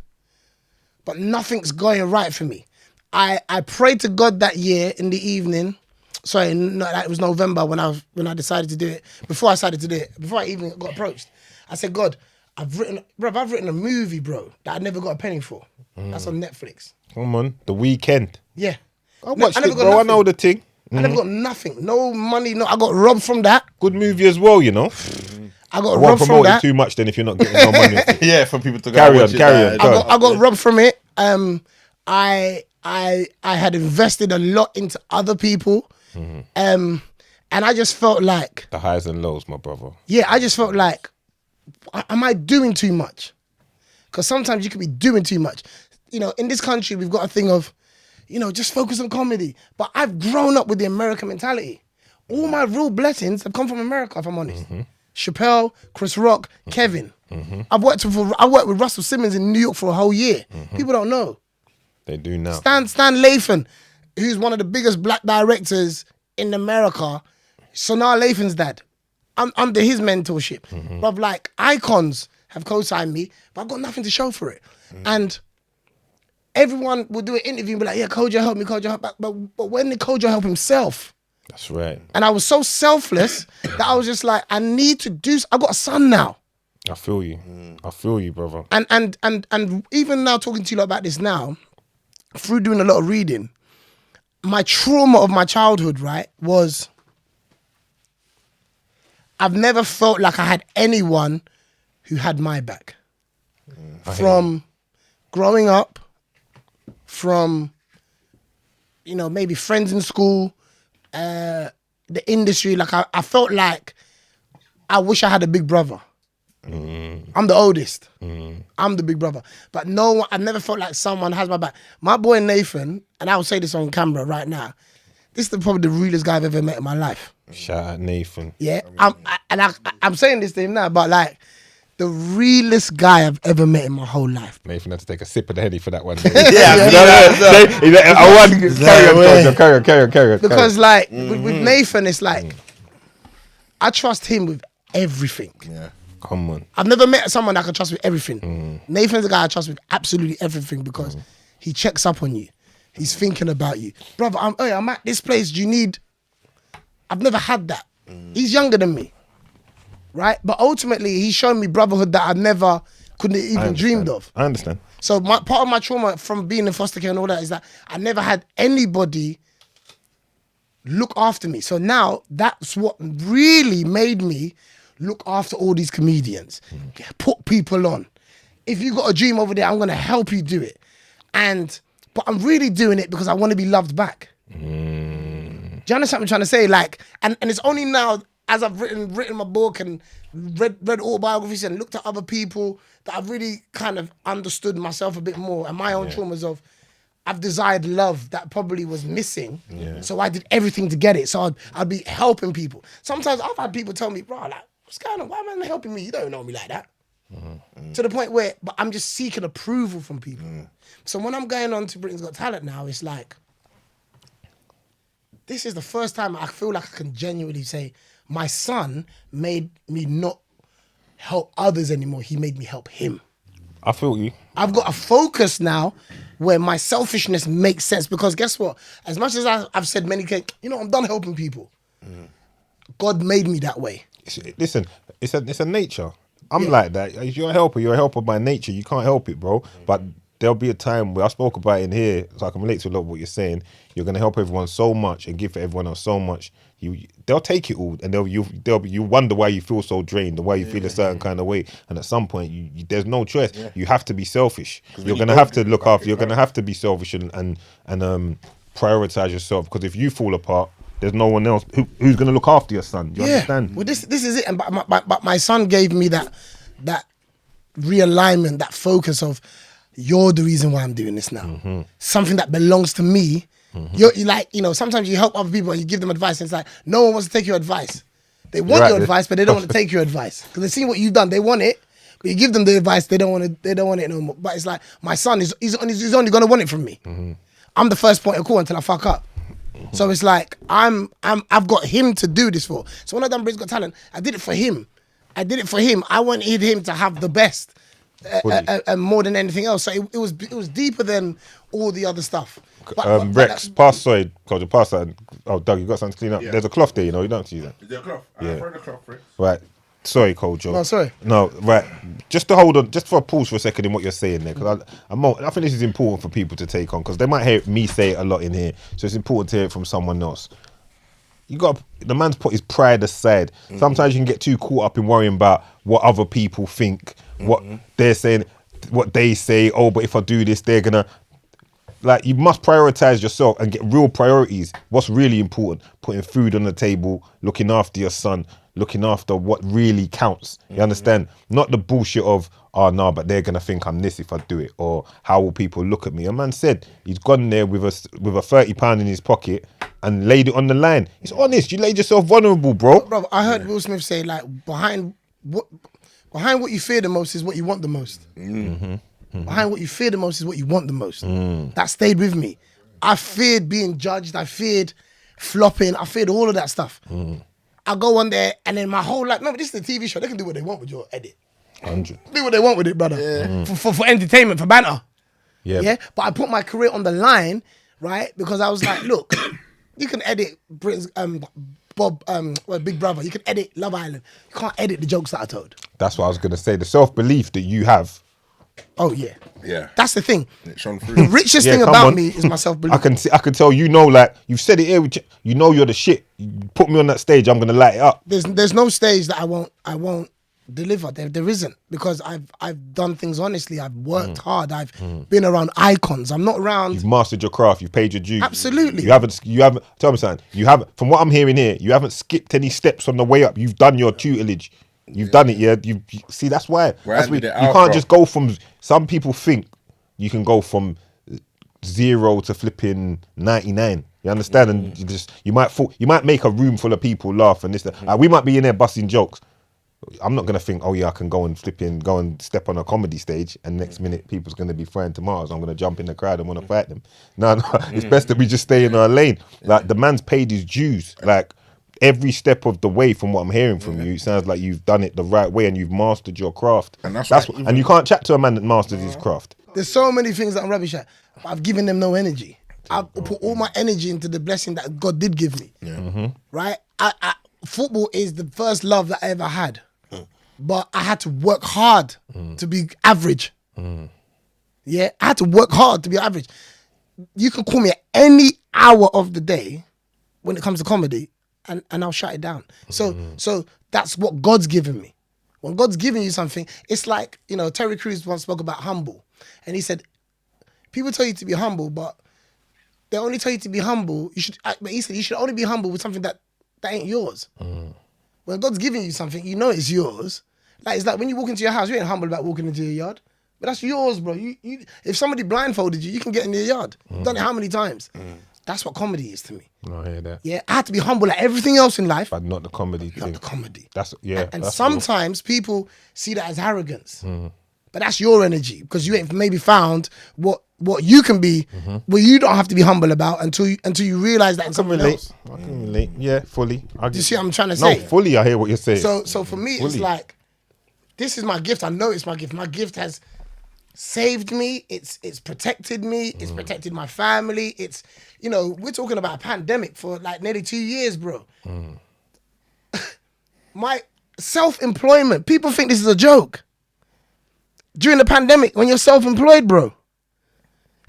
but nothing's going right for me. I prayed to God that year in the evening. Sorry, no, it was November when I decided to do it. Before I even got approached, I said, God, I've written a movie, bro, that I never got a penny for. That's on Netflix. Come on, The Weekend. Yeah. I watched never it, got bro. I nothing. know the thing. I never got nothing. No money. No, I got robbed from that. Good movie as well, you know. I got I won't robbed from promote it that. too much then if you're not getting no money. Yeah, for people to go Carry and on, watch it, carry on, like, go on. I got robbed from it. I had invested a lot into other people. And I just felt like, The highs and lows, my brother. yeah, I just felt like, am I doing too much? Because sometimes you could be doing too much. You know, in this country, we've got a thing of, you know, just focus on comedy. But I've grown up with the American mentality. All my real blessings have come from America, if I'm honest. Chappelle, Chris Rock, Kevin. I've worked with Russell Simmons in New York for a whole year. People don't know. They do now. Stan Lathan, who's one of the biggest black directors in America, Sonar Lathan's dad. I'm under his mentorship. But like icons have co-signed me, but I've got nothing to show for it. And everyone will do an interview and be like, yeah, Kojo help me, Kojo help back. But when did Kojo help himself? That's right. And I was so selfless that I was just like, I need to do. I got a son now. I feel you. I feel you, brother. And even now talking to you about this now, through doing a lot of reading, my trauma of my childhood, right, was I've never felt like I had anyone who had my back. From growing up, from, you know, maybe friends in school, the industry, like I felt like I wish I had a big brother. I'm the oldest. I'm the big brother. But no one, I never felt like someone has my back. My boy Nathan, and I will say this on camera right now, this is probably the realest guy I've ever met in my life. Shout out Nathan. Yeah, I'm saying this to him now, but like, the realest guy I've ever met in my whole life. Nathan had to take a sip of the Henny for that one. Carry on. Because like, with Nathan, it's like, I trust him with everything. Yeah. Come on. I've never met someone I can trust with everything. Nathan's a guy I trust with absolutely everything because he checks up on you. He's thinking about you. Brother, I'm at this place. Do you need... I've never had that. He's younger than me. Right? But ultimately, he's shown me brotherhood that I've never, couldn't even dreamed of. I understand. So part of my trauma from being in foster care and all that is that I never had anybody look after me. So now that's what really made me look after all these comedians, put people on. If you got a dream over there, I'm going to help you do it. But I'm really doing it because I want to be loved back. Do you understand what I'm trying to say? Like, and it's only now as I've written my book and read autobiographies and looked at other people that I've really kind of understood myself a bit more and my own traumas of I've desired love that probably was missing. So I did everything to get it. So I'd be helping people. Sometimes I've had people tell me, bro, like, what's going on? Why am I not helping me? You don't know me like that. To the point where, but I'm just seeking approval from people. So when I'm going on to Britain's Got Talent now, it's like, this is the first time I feel like I can genuinely say, my son made me not help others anymore. He made me help him. I feel you. I've got a focus now where my selfishness makes sense because guess what? As much as I've said many times, you know, I'm done helping people. God made me that way. Listen, it's a nature. I'm like that. If you're a helper by nature. You can't help it, bro. But there'll be a time where I spoke about it in here, so I can relate to a lot of what you're saying. You're gonna help everyone so much and give for everyone else so much. They'll take it all, and you wonder why you feel so drained, and why you feel a certain kind of way. And at some point, there's no choice. Yeah. You have to be selfish. You're gonna have to look after. You're gonna have to be selfish and prioritize yourself. Because if you fall apart, there's no one else who's going to look after your son. Do you understand? Well, this is it. And but my son gave me that realignment, that focus of, you're the reason why I'm doing this now. Something that belongs to me. You're like, sometimes you help other people and you give them advice, and it's like, no one wants to take your advice. They want your advice, but they don't want to take your advice because they see what you've done. They want it, but you give them the advice. They don't want it. They don't want it no more. But it's like, my son he's only going to want it from me. I'm the first point of call until I fuck up. So it's like I've got him to do this for. So when I done Britain's Got Talent, I did it for him. I wanted him to have the best, more than anything else. So it was deeper than all the other stuff. Rex, pass that. Oh, Doug, you got something to clean up. Yeah. There's a cloth there, you don't have to use that. Is there a cloth? Yeah. Throw the cloth, Rex. Right. Sorry, Kojo. No, sorry. No, right. Just to hold on, just for a pause for a second in what you're saying there, because I think this is important for people to take on, because they might hear me say it a lot in here, so it's important to hear it from someone else. The man's put his pride aside. Sometimes you can get too caught up in worrying about what other people think, what they're saying, what they say. Oh, but if I do this, they're gonna. Like, you must prioritize yourself and get real priorities. What's really important? Putting food on the table, looking after your son, looking after what really counts. You understand? Not the bullshit of, oh no, but they're gonna think I'm this if I do it, or how will people look at me? A man said he's gone there with a £30 in his pocket and laid it on the line. It's honest. You laid yourself vulnerable, bro. Bro, I heard Will Smith say, like, behind what you fear the most is what you want the most. Behind what you fear the most is what you want the most. That stayed with me. I feared being judged. I feared flopping. I feared all of that stuff. I go on there, and then my whole life. Remember, this is a TV show. They can do what they want with your edit. 100. Do what they want with it, brother. Yeah. For entertainment, for banter. Yeah. But I put my career on the line, right? Because I was like, look, you can edit Britain's Big Brother. You can edit Love Island. You can't edit the jokes that I told. That's what I was gonna say. The self-belief that you have. Oh yeah. Yeah. That's the thing. It shone through. The richest thing about me is my self-belief. I can tell, like, you've said it here, you're the shit. You put me on that stage, I'm gonna light it up. There's no stage that I won't deliver. There isn't, because I've done things honestly. I've worked hard. I've been around icons. I'm not around. You've mastered your craft. You've paid your dues. Absolutely. You haven't. Tell me something. You haven't. From what I'm hearing here, you haven't skipped any steps on the way up. You've done your tutelage. You've done it, yeah. You see, that's why. You can't just go from. Some people think you can go from 0 to flipping 99. You understand? And you might make a room full of people laugh and this. We might be in there busting jokes. I'm not gonna think, oh yeah, I can go and step on a comedy stage, and next minute people's gonna be throwing tomatoes. I'm gonna jump in the crowd and want to fight them. No, it's best that we just stay in our lane. Like, the man's paid his dues. Like, every step of the way, from what I'm hearing from you, it sounds like you've done it the right way and you've mastered your craft. And and you can't chat to a man that masters his craft. There's so many things that I'm rubbish at, but I've given them no energy. I've put all my energy into the blessing that God did give me. Right? Football is the first love that I ever had. But I had to work hard to be average. Yeah, I had to work hard to be average. You can call me at any hour of the day when it comes to comedy, and I'll shut it down. So that's what God's given me. When God's giving you something, it's like, Terry Crews once spoke about humble. And he said, people tell you to be humble, but they only tell you to be humble. But he said you should only be humble with something that ain't yours. When God's giving you something, you know it's yours. Like, it's like when you walk into your house, you ain't humble about walking into your yard. But that's yours, bro. You if somebody blindfolded you, you can get in your yard. I've done it how many times? That's what comedy is to me. I hear that. Yeah, I had to be humble at everything else in life. But not the comedy thing. Not the comedy. And sometimes people see that as arrogance. But that's your energy, because you ain't maybe found what you can be, where you don't have to be humble about until you realize that in something else. I can relate. Yeah, fully. Do you see what I'm trying to say? No, fully I hear what you're saying. So for me, it's like, this is my gift. I know it's my gift. My gift has saved me. It's protected me. It's protected my family. It's, we're talking about a pandemic for like nearly 2 years, bro. self-employment. People think this is a joke. During the pandemic, when you're self-employed, bro.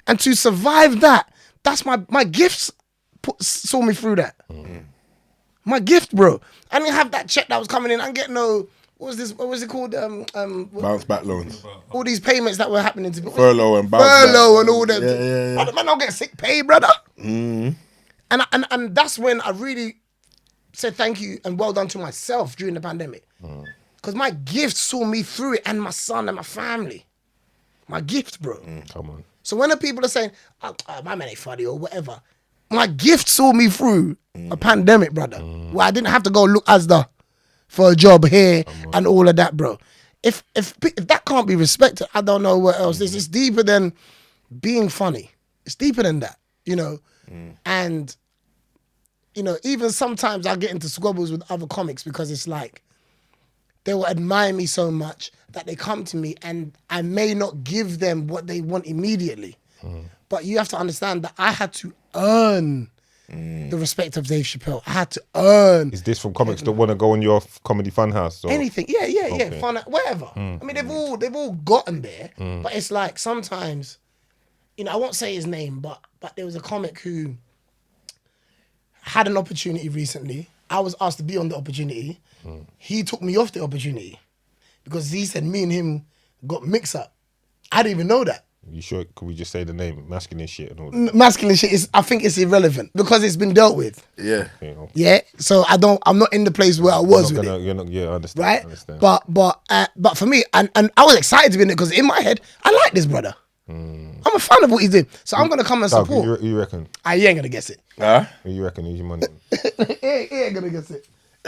And to survive that, that's my gifts saw me through that. My gift, bro. I didn't have that check that was coming in. I didn't get no, what was it called? Bounce back loans. All these payments that were happening to me. Furlough and bounce back. Furlough and all that. Yeah. Brother, man, don't get sick pay, brother. And that's when I really said thank you and well done to myself during the pandemic. Because my gift saw me through it, and my son and my family. My gift, bro. Come on. So when the people are saying, oh, my man ain't funny or whatever, my gift saw me through a pandemic, brother. Where I didn't have to go look Asda for a job here and all of that, bro. If that can't be respected, I don't know what else. It's deeper than being funny. It's deeper than that, you know. And, you know, even sometimes I get into squabbles with other comics because it's like, they will admire me so much that they come to me and I may not give them what they want immediately. But you have to understand that I had to earn the respect of Dave Chappelle. I had to earn. Is this from comics that want to go on your comedy funhouse? Or? Anything. Yeah. Okay. Fun, whatever. I mean, they've all gotten there. But it's like sometimes, you know, I won't say his name, but there was a comic who had an opportunity recently. I was asked to be on the opportunity. He took me off the opportunity because he said me and him got mixed up. I didn't even know that. You sure? Could we just say the name? Masculine shit and all that. Masculine shit is, I think it's irrelevant because it's been dealt with. Yeah. You know, Yeah. So I'm not in the place where I was with it. You're not, yeah, I understand. Right? I understand. But for me, and I was excited to be in it because in my head, I like this brother. I'm a fan of what he's doing. So I'm going to come and Doug, support. you reckon? I ain't going to guess it. Huh? You reckon? Use your money. He ain't going to guess it.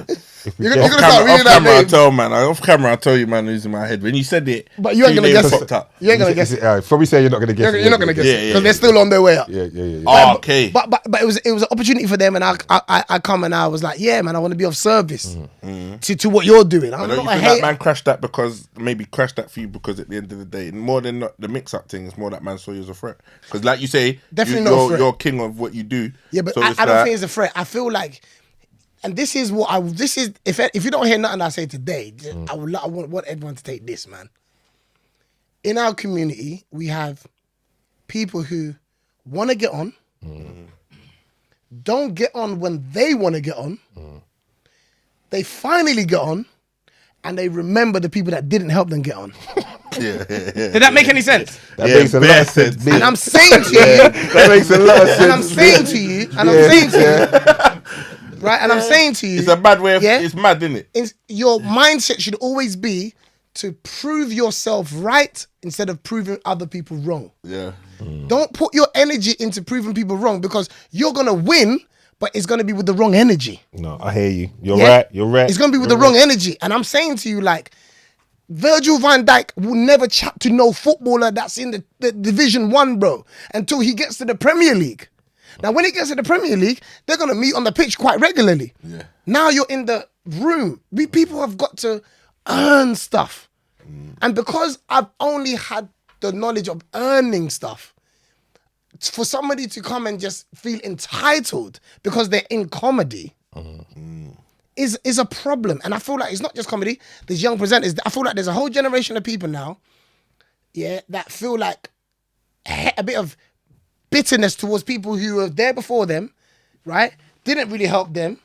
If we You're guess- gonna start reading that name. Off camera, I tell you, man, who's in my head. When you said it, But you ain't two gonna names guess it. popped up. You ain't gonna guess it. Probably say you're not gonna guess it. You're not gonna guess it Yeah, because they're still on their way up. Yeah. Oh, okay. But it was an opportunity for them, and I come and I was like, yeah, man, I want to be of service to what you're doing. I'm But don't not you a think that hater. man crashed that for you because at the end of the day, more than not the mix-up thing, it's more that man saw you as a threat. Because like you say, Definitely not a threat. you're king of what you do. Yeah, but So I it's don't like- think it's a threat. I feel like, and this is if you don't hear nothing I say today, I want everyone to take this, man. In our community, we have people who want to get on, don't get on when they want to get on. They finally get on, and they remember the people that didn't help them get on. Yeah. Did that make any sense? That makes a lot of sense. sense. B. And I'm saying to you, That makes a lot of sense. and I'm saying to you, right? And I'm saying to you, It's a bad way of, Yeah. it's mad, isn't it? your mindset should always be to prove yourself right instead of proving other people wrong. Yeah. Don't put your energy into proving people wrong because you're gonna win, but it's gonna be with the wrong energy. No, I hear you. You're Yeah? right. You're right. It's gonna be with the wrong energy. And I'm saying to you, like, Virgil van Dijk will never chat to no footballer that's in the Division 1, bro, until he gets to the Premier League. Now, when he gets to the Premier League, they're going to meet on the pitch quite regularly. Yeah. Now you're in the room. People have got to earn stuff. And because I've only had the knowledge of earning stuff, for somebody to come and just feel entitled because they're in comedy is a problem. And I feel like it's not just comedy. There's young presenters. I feel like there's a whole generation of people now, yeah, that feel like a bit of bitterness towards people who were there before them, right? Didn't really help them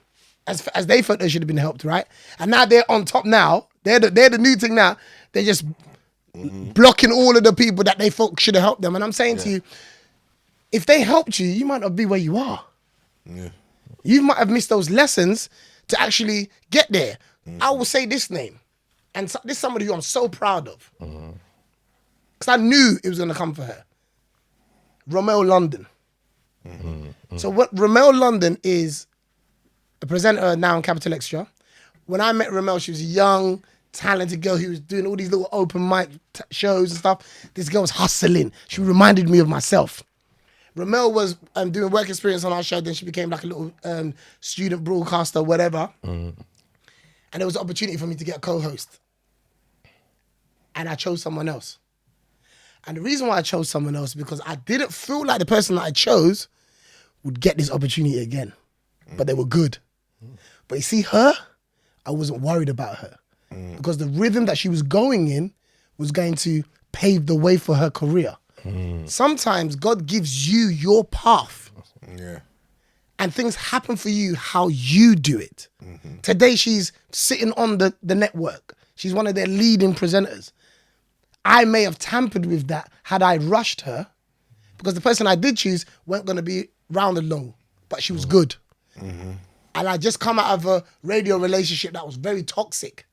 as they felt they should have been helped, right? And now they're on top now. They're the new thing now. They're just blocking all of the people that they thought should have helped them. And I'm saying to you, if they helped you, you might not be where you are. Yeah. You might have missed those lessons to actually get there. I will say this name. And this is somebody who I'm so proud of. Because I knew it was going to come for her. Romell London. So what Romell London is a presenter now on Capital Extra. When I met Romell, she was a young, talented girl who was doing all these little open mic shows and stuff. This girl was hustling. She reminded me of myself. Romell was doing work experience on our show. Then she became like a little student broadcaster, whatever. And there was an opportunity for me to get a co-host. And I chose someone else. And the reason why I chose someone else is because I didn't feel like the person that I chose would get this opportunity again. But they were good. But you see her, I wasn't worried about her. because the rhythm that she was going in was going to pave the way for her career. Sometimes God gives you your path. Yeah. And things happen for you how you do it. Today she's sitting on the network. She's one of their leading presenters. I may have tampered with that had I rushed her, because the person I did choose weren't going to be round and long, but she was good. And I just come out of a radio relationship that was very toxic.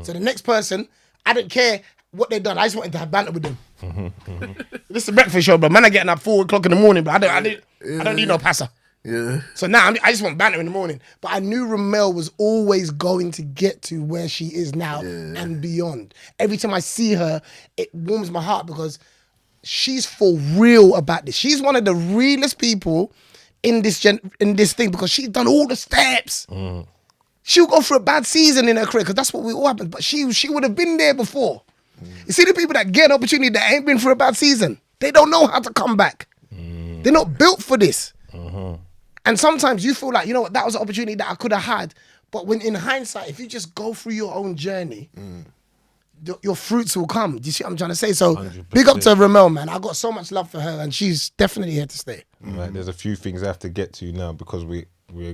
So the next person, I didn't care what they'd done. I just wanted to have banter with them. This is a breakfast show, bro. Man, I'm getting up 4 o'clock in the morning, but I don't need no passer. Yeah. So now I just want banter in the morning. But I knew Romell was always going to get to where she is now and beyond. Every time I see her, it warms my heart because she's for real about this. She's one of the realest people in this thing because she's done all the steps. She'll go through a bad season in her career because that's what we all happen. But she would have been there before. You see the people that get an opportunity that ain't been through a bad season. They don't know how to come back. They're not built for this. And sometimes you feel like, you know what, that was an opportunity that I could have had. But when in hindsight, if you just go through your own journey, your fruits will come. Do you see what I'm trying to say? So 100%. big up to Romell, man. I got so much love for her and she's definitely here to stay. Right, there's a few things I have to get to now because we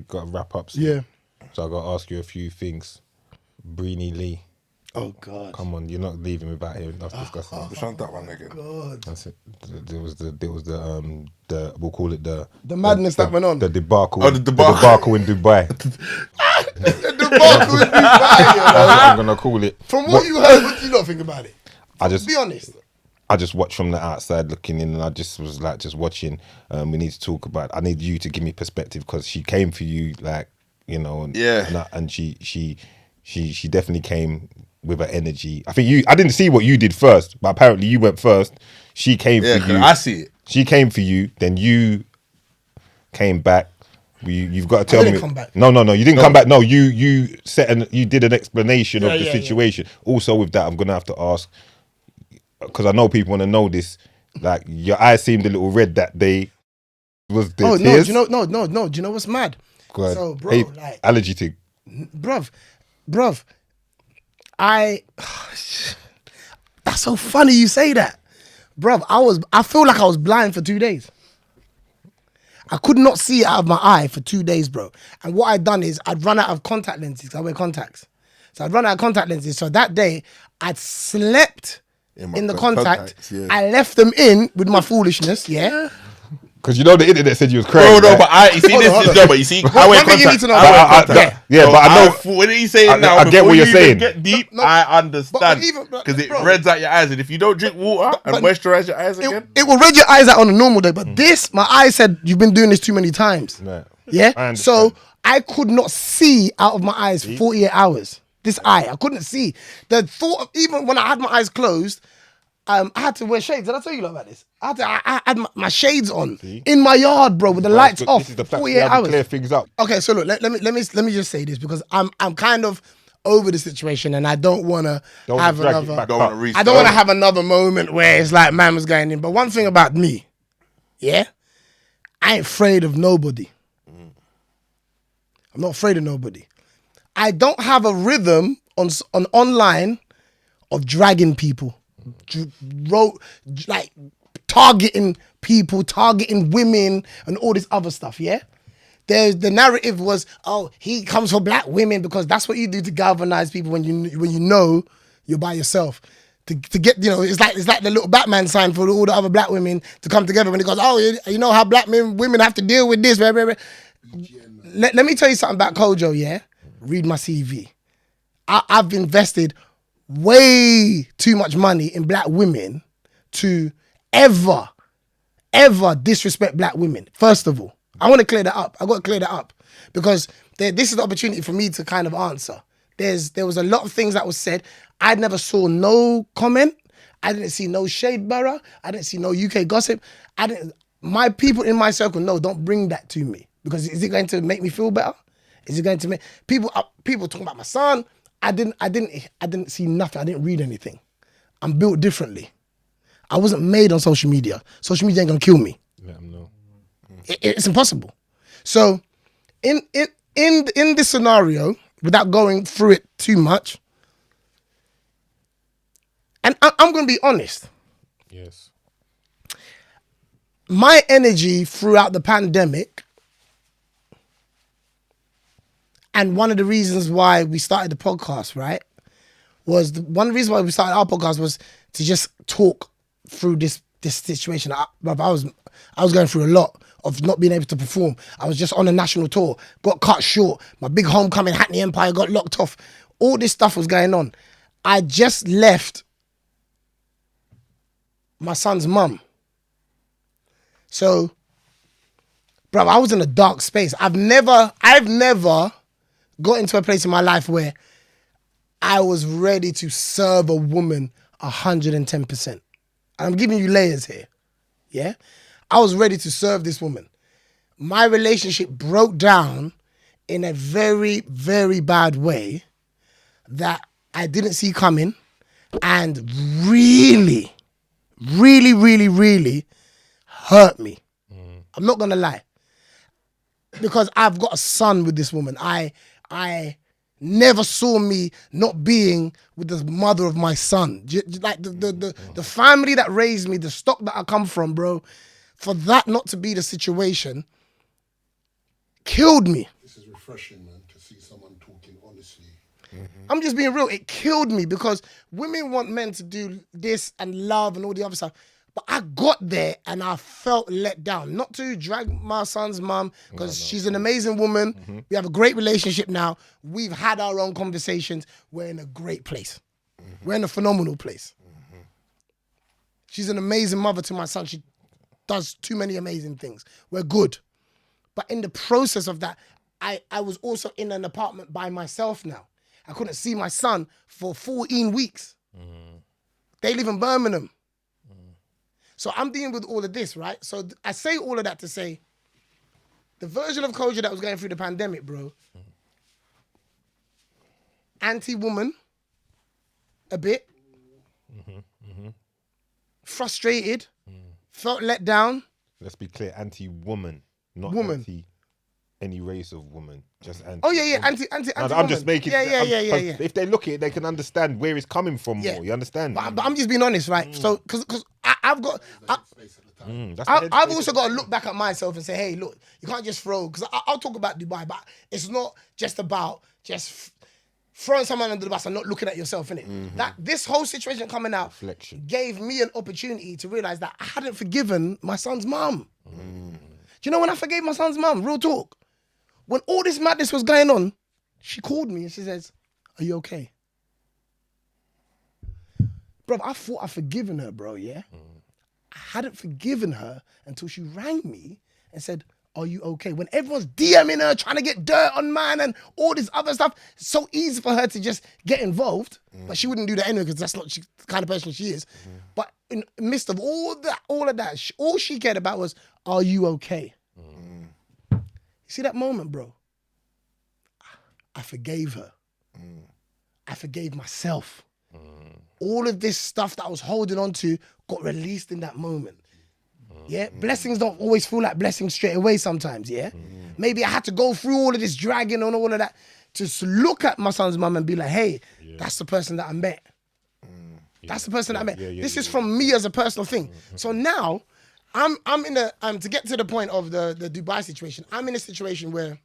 got to wrap up soon. So I got to ask you a few things. Breenie Lee. Oh, God. Come on, you're not leaving without hearing us discussing it. Which one's that one again? God. That's it. There was the we'll call it the madness that went on. The debacle. Oh, the debacle. The debacle in Dubai. The debacle in Dubai, you know? I'm gonna call it. From what you heard, what do you not think about it? Be honest. I just watched from the outside looking in, and I just was like just watching. We need to talk about. I need you to give me perspective because she came for you, like, you know, and she definitely came with her energy. I think I didn't see what you did first, but apparently you went first. She came for you. I see it. She came for you, then you came back. You've got to tell me. I didn't come back. No, you didn't come back. No, you you did an explanation of the situation. Also, with that, I'm gonna have to ask because I know people want to know this. Like your eyes seemed a little red that day. Was there no, tears? do you know? No. Do you know what's mad? Go ahead. So, bro, Hey, like, allergy thing. bruv, that's so funny you say that. Bruv, I feel like I was blind for 2 days. I could not see it out of my eye for 2 days, bro. And what I'd done is I'd run out of contact lenses. I wear contacts. So I'd run out of contact lenses. So that day, I'd slept in the contact. I left them in with my foolishness, yeah? Because you know the internet said you was crying. No, right? but you see Hold on. no, but you see, I wear One thing you need contacts. to know I wear about- contacts. Yeah, So but I know. When he's saying I now, get what before you're you saying. even get deep, No, I understand even- because it bro. reds out your eyes, and if you don't drink water and moisturize your eyes again, It will red your eyes out on a normal day, but this, my eyes said, you've been doing this too many times. Right. Yeah? I understand. So I could not see out of my eyes for 48 hours. This eye, I couldn't see. The thought of, even when I had my eyes closed, I had to wear shades. Did I tell you about this? I had my shades on in my yard, bro, with the lights off. This is the for fact 48 we have to hours. clear things up. Okay, so look, let me just say this because I'm kind of over the situation and I don't want to have drag it another. back Don't up. want to reach. I don't want to have another moment where it's like man was going in. But one thing about me, yeah, I ain't afraid of nobody. I'm not afraid of nobody. I don't have a rhythm on online of dragging people, like targeting people, targeting women, and all this other stuff. Yeah, the narrative was, oh, he comes for black women because that's what you do to galvanize people when you know you're by yourself. To get, you know, it's like the little Batman sign for all the other black women to come together when he goes, oh, you know how black women have to deal with this. Blah, blah, blah. Let me tell you something about Kojo, yeah? Read my CV. I've invested way too much money in black women to ever disrespect black women. First of all, I want to clear that up. I got to clear that up because this is the opportunity for me to kind of answer. There was a lot of things that was said. I never saw no comment. I didn't see no shade barra. I didn't see no UK gossip. My people in my circle, no, don't bring that to me because is it going to make me feel better? Is it going to make people talking about my son? I didn't see nothing. I didn't read anything. I'm built differently. I wasn't made on social media. Social media ain't gonna kill me. Let them know. It's impossible. So, in this scenario, without going through it too much, And I'm going to be honest. Yes. My energy throughout the pandemic, and one of the reasons why we started the podcast, right, one reason why we started our podcast was to just talk through this situation. I was going through a lot of not being able to perform. I was just on a national tour, got cut short. My big homecoming, Hackney Empire, got locked off. All this stuff was going on. I just left my son's mum. So, bro, I was in a dark space. I've never got into a place in my life where I was ready to serve a woman 110%. I'm giving you layers here, yeah? I was ready to serve this woman. My relationship broke down in a very, very bad way that I didn't see coming and really, really, really, really hurt me. I'm not gonna lie. Because I've got a son with this woman. I never saw me not being with the mother of my son. Like the family that raised me, the stock that I come from, bro, for that not to be the situation, killed me. This is refreshing, man, to see someone talking honestly. I'm just being real. It killed me because women want men to do this and love and all the other stuff. But I got there and I felt let down. Not to drag my son's mum, because she's an amazing woman. We have a great relationship now. We've had our own conversations. We're in a great place. We're in a phenomenal place. She's an amazing mother to my son. She does too many amazing things. We're good. But in the process of that, I was also in an apartment by myself now. I couldn't see my son for 14 weeks. They live in Birmingham. So I'm dealing with all of this, right? So I say all of that to say, the version of Kojo that was going through the pandemic, bro, anti-woman, a bit, frustrated, felt let down. Let's be clear, anti-woman, not Woman. anti any race of woman, just anti. Oh yeah, anti. I'm just making. Yeah. If they look at it, they can understand where it's coming from Yeah. more. You understand? But I'm just being honest, right? So because I've got. That's the I've headspace also at got to the look back at myself and say, hey, look, you can't just throw, because I'll talk about Dubai, but it's not just about just throwing someone under the bus and not looking at yourself, innit? That this whole situation coming out Reflection. gave me an opportunity to realize that I hadn't forgiven my son's mum. Do you know when I forgave my son's mum? Real talk. When all this madness was going on, she called me and she says, are you okay? Bro, I thought I'd forgiven her, bro, yeah? I hadn't forgiven her until she rang me and said, are you okay? When everyone's DMing her, trying to get dirt on man and all this other stuff, it's so easy for her to just get involved. But she wouldn't do that anyway because that's not the kind of person she is. But in the midst of all of that, all she cared about was, are you okay? You see that moment, bro? I forgave her. I forgave myself. All of this stuff that I was holding on to got released in that moment. Yeah, blessings don't always feel like blessings straight away sometimes, yeah? Maybe I had to go through all of this dragging and all of that to look at my son's mum and be like, hey, that's the person that I met. That's the person that I met. This is from me as a personal thing. So now, I'm in a, to get to the point of the Dubai situation, I'm in a situation where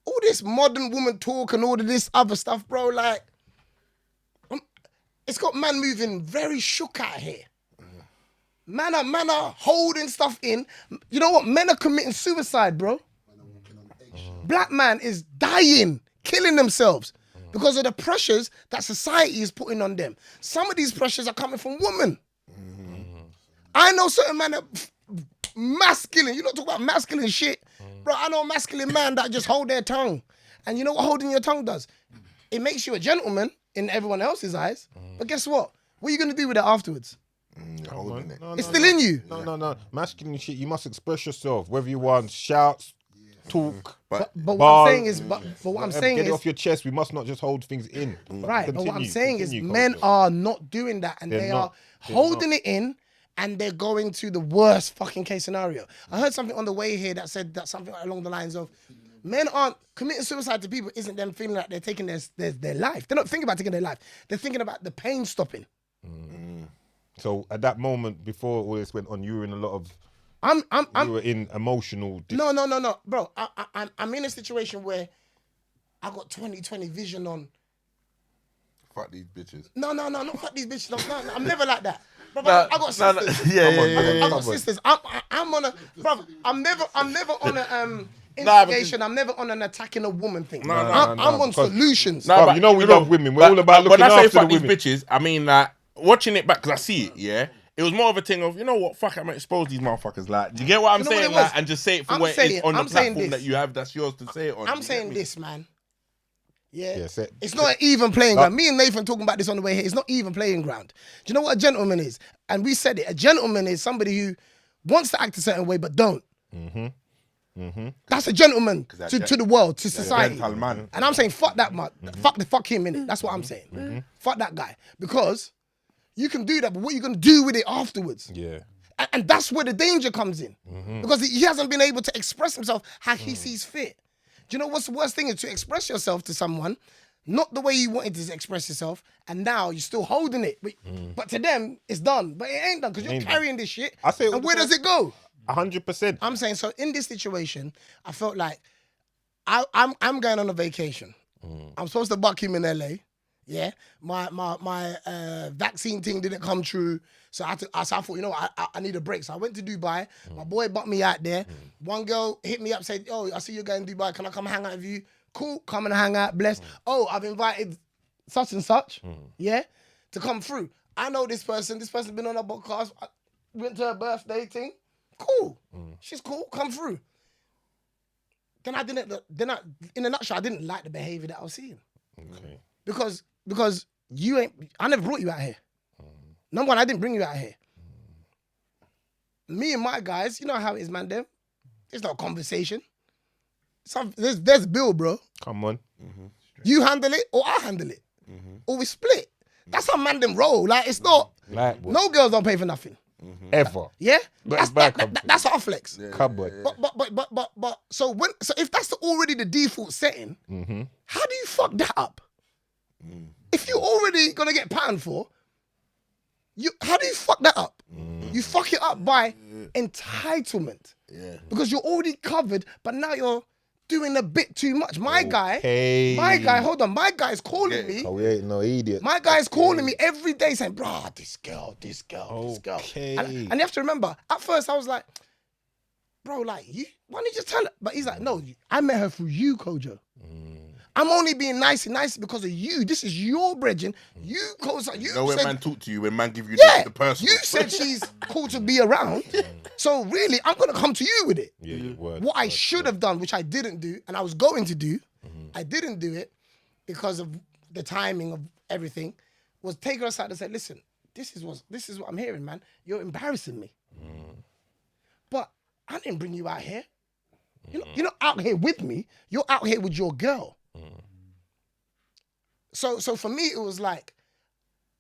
all this modern woman talk and all of this other stuff, bro, like, it's got man moving very shook out here. Man are holding stuff in. You know what? Men are committing suicide, bro. Black man is dying, killing themselves because of the pressures that society is putting on them. Some of these pressures are coming from women. I know certain men are masculine. You don't talk about masculine shit. Bro, I know a masculine man that just hold their tongue. And you know what holding your tongue does? It makes you a gentleman in everyone else's eyes. But guess what? What are you going to do with it afterwards? Holding it. It's still in you. No. Masculine shit, you must express yourself. Whether you want shouts, talk. But What I'm saying is, but what I'm saying get it is, off your chest. We must not just hold things in. right, but what I'm Continue, saying is continue, men Kojo. are not doing that and They're they not. are holding it in and they're going to the worst fucking case scenario. I heard something on the way here that said that something along the lines of, Men aren't committing suicide to people. Isn't them feeling like they're taking their life? They're not thinking about taking their life. They're thinking about the pain stopping. So at that moment, before all this went on, you were in a lot of. You were in emotional. No, bro. I'm in a situation where I got 20/20 vision on. Fuck these bitches. No, not fuck these bitches. No, I'm never like that. Bro, I got sisters. I got sisters. I'm on a. Bro, I'm never on a instigation. I'm never on an attacking a woman thing. I'm on solutions. No, but you know we love women. We're all about looking after the women. When I say fuck women. these bitches, I mean like watching it back because I see it. Yeah, it was more of a thing of, you know what, fuck it, I'm gonna expose these motherfuckers. Like, do you get what I'm saying? Like, and just say it for what it is on the platform that you have. That's yours to say it on. I'm saying this, man. Yeah, set. It's not an even playing ground. Me and Nathan talking about this on the way here. It's not even playing ground. Do you know what a gentleman is? And we said it. A gentleman is somebody who wants to act a certain way but don't. That's a gentleman to the world, to society. Man. And I'm saying fuck that man. Fuck him, innit? That's what I'm saying. Fuck that guy. Because you can do that, but what are you gonna do with it afterwards? Yeah. And that's where the danger comes in. Because he hasn't been able to express himself how he sees fit. Do you know what's the worst thing is to express yourself to someone, not the way you wanted to express yourself, and now you're still holding it. But to them, it's done. But it ain't done because you're carrying this shit. I say, and where does it go? 100%. I'm saying, so in this situation, I felt like I'm going on a vacation. I'm supposed to buck him in LA. Yeah, my vaccine thing didn't come true, so I thought, you know, I need a break. So I went to Dubai. My boy bucked me out there. One girl hit me up, said, "Oh, I see you going to Dubai. Can I come hang out with you?" Cool, come and hang out. Bless. Oh, I've invited such and such, yeah, to come through. I know this person. This person's been on a podcast. I went to her birthday thing. Cool, she's cool. Come through. Then I, in a nutshell, I didn't like the behavior that I was seeing. Okay. Because I never brought you out here. Number one, I didn't bring you out here. Me and my guys, you know how it is, man, them. It's not a conversation. There's a bill, bro. Come on. You handle it or I handle it. Or we split. That's how man them roll. Like, it's not, no girls don't pay for nothing. Ever. Yeah? That's our flex. Cupboard. But so if that's already the default setting, how do you fuck that up? If you're already gonna get patterned for, how do you fuck that up? You fuck it up by entitlement. Yeah. Because you're already covered, but now you're doing a bit too much. My guy, hold on. My guy's calling me. Oh, we ain't no idiot. My guy's calling me every day saying, bro, this girl. And you have to remember, at first I was like, bro, like, why don't you just tell her? But he's like, no, I met her through you, Kojo. I'm only being nice because of you. This is your brethren. You know when man talk to you, when man give you the person. You said she's cool to be around. So really, I'm going to come to you with it. What I should have done, which I didn't do, and I was going to do, I didn't do it because of the timing of everything, was take her aside and say, listen, this is what I'm hearing, man. You're embarrassing me. But I didn't bring you out here. You're not out here with me. You're out here with your girl. So for me, it was like,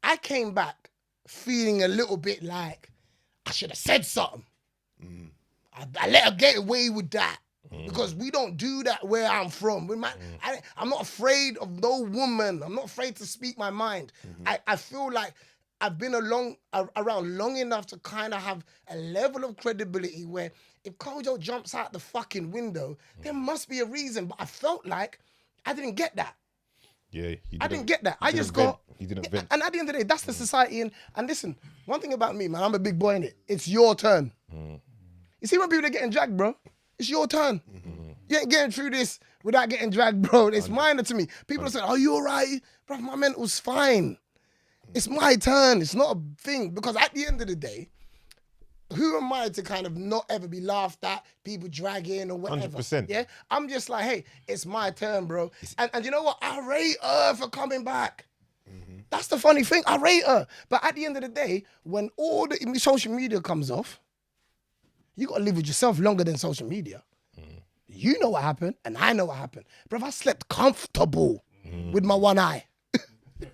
I came back feeling a little bit like I should have said something. I let her get away with that because we don't do that where I'm from. I'm not afraid of no woman. I'm not afraid to speak my mind. I feel like I've been around long enough to kind of have a level of credibility where if Kojo jumps out the fucking window, there must be a reason. But I felt like I didn't get that. Yeah, I didn't get that. I just got. He didn't vent. And at the end of the day, that's the society. And listen, one thing about me, man, I'm a big boy in it. It's your turn. You see when people are getting dragged, bro? It's your turn. You ain't getting through this without getting dragged, bro. It's minor to me. People are saying, "Are you all right?" Bro, my mental's fine. It's my turn. It's not a thing. Because at the end of the day, who am I to kind of not ever be laughed at, people dragging or whatever? 100%. Yeah? I'm just like, hey, it's my turn, bro. And you know what? I rate her for coming back. That's the funny thing. I rate her. But at the end of the day, when all the social media comes off, you got to live with yourself longer than social media. You know what happened, and I know what happened. Bro, I slept comfortable with my one eye.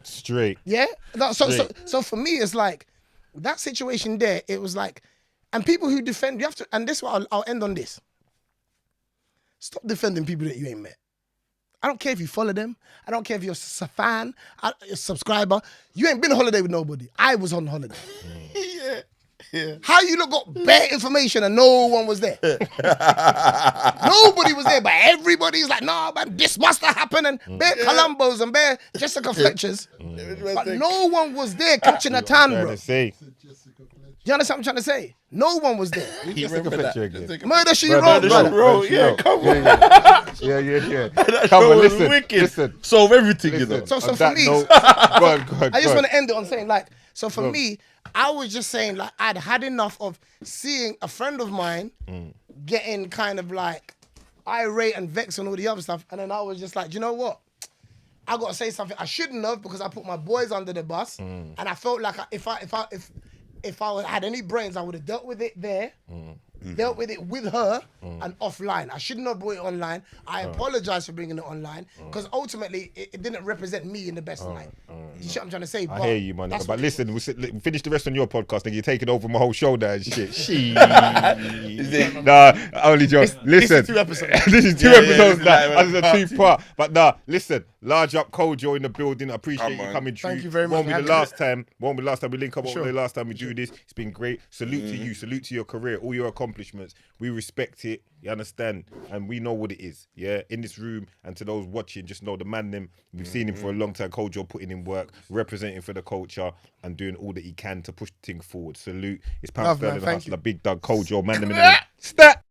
Straight. Yeah? So for me, it's like, that situation there, it was like, and people who defend, you have to, and this is what I'll end on this. stop defending people that you ain't met. I don't care if you follow them. I don't care if you're a fan, a subscriber. You ain't been on holiday with nobody. I was on holiday. Yeah. How you look got bare information and no one was there? Nobody was there, but everybody's like, no, man, this must have happened. And bare Columbos and bare Jessica Fletchers. But no one was there catching a tan, bro. You understand what I'm trying to say? No one was there. Murder She Wrote, bro. Yeah, come on. Yeah. That Come show on, was listen. wicked. Listen. Solve everything, you know. So On for that me, note, go on, I just want to end it on saying, like, so for me, I was just saying, like, I'd had enough of seeing a friend of mine getting kind of like irate and vexed and all the other stuff. And then I was just like, you know what? I got to say something I shouldn't have because I put my boys under the bus. And I felt like if I had any brains, I would have dealt with it there, dealt with it with her and offline. I shouldn't have brought it online. I apologize for bringing it online because ultimately it didn't represent me in the best light. You see what I'm trying to say? I hear you, man. But listen, we finish the rest on your podcast, nigga. You're taking over my whole shoulder and shit. Nah, only joke. Listen, This is 2 episodes. This is 2 episodes now. This is a 2-part. But nah, listen. Large up Kojo in the building. I appreciate you coming through. Thank you very much. Won't be the last time we link up. Won't be the last time we do this. It's been great. Salute to you. Salute to your career. All your accomplishments. We respect it. You understand? And we know what it is. Yeah. In this room and to those watching, just know the man them. We've seen him for a long time. Kojo putting in work, representing for the culture and doing all that he can to push things forward. Salute. It's Pound Sterling, the Hustler, Big Doug, Kojo, man them in the Stat.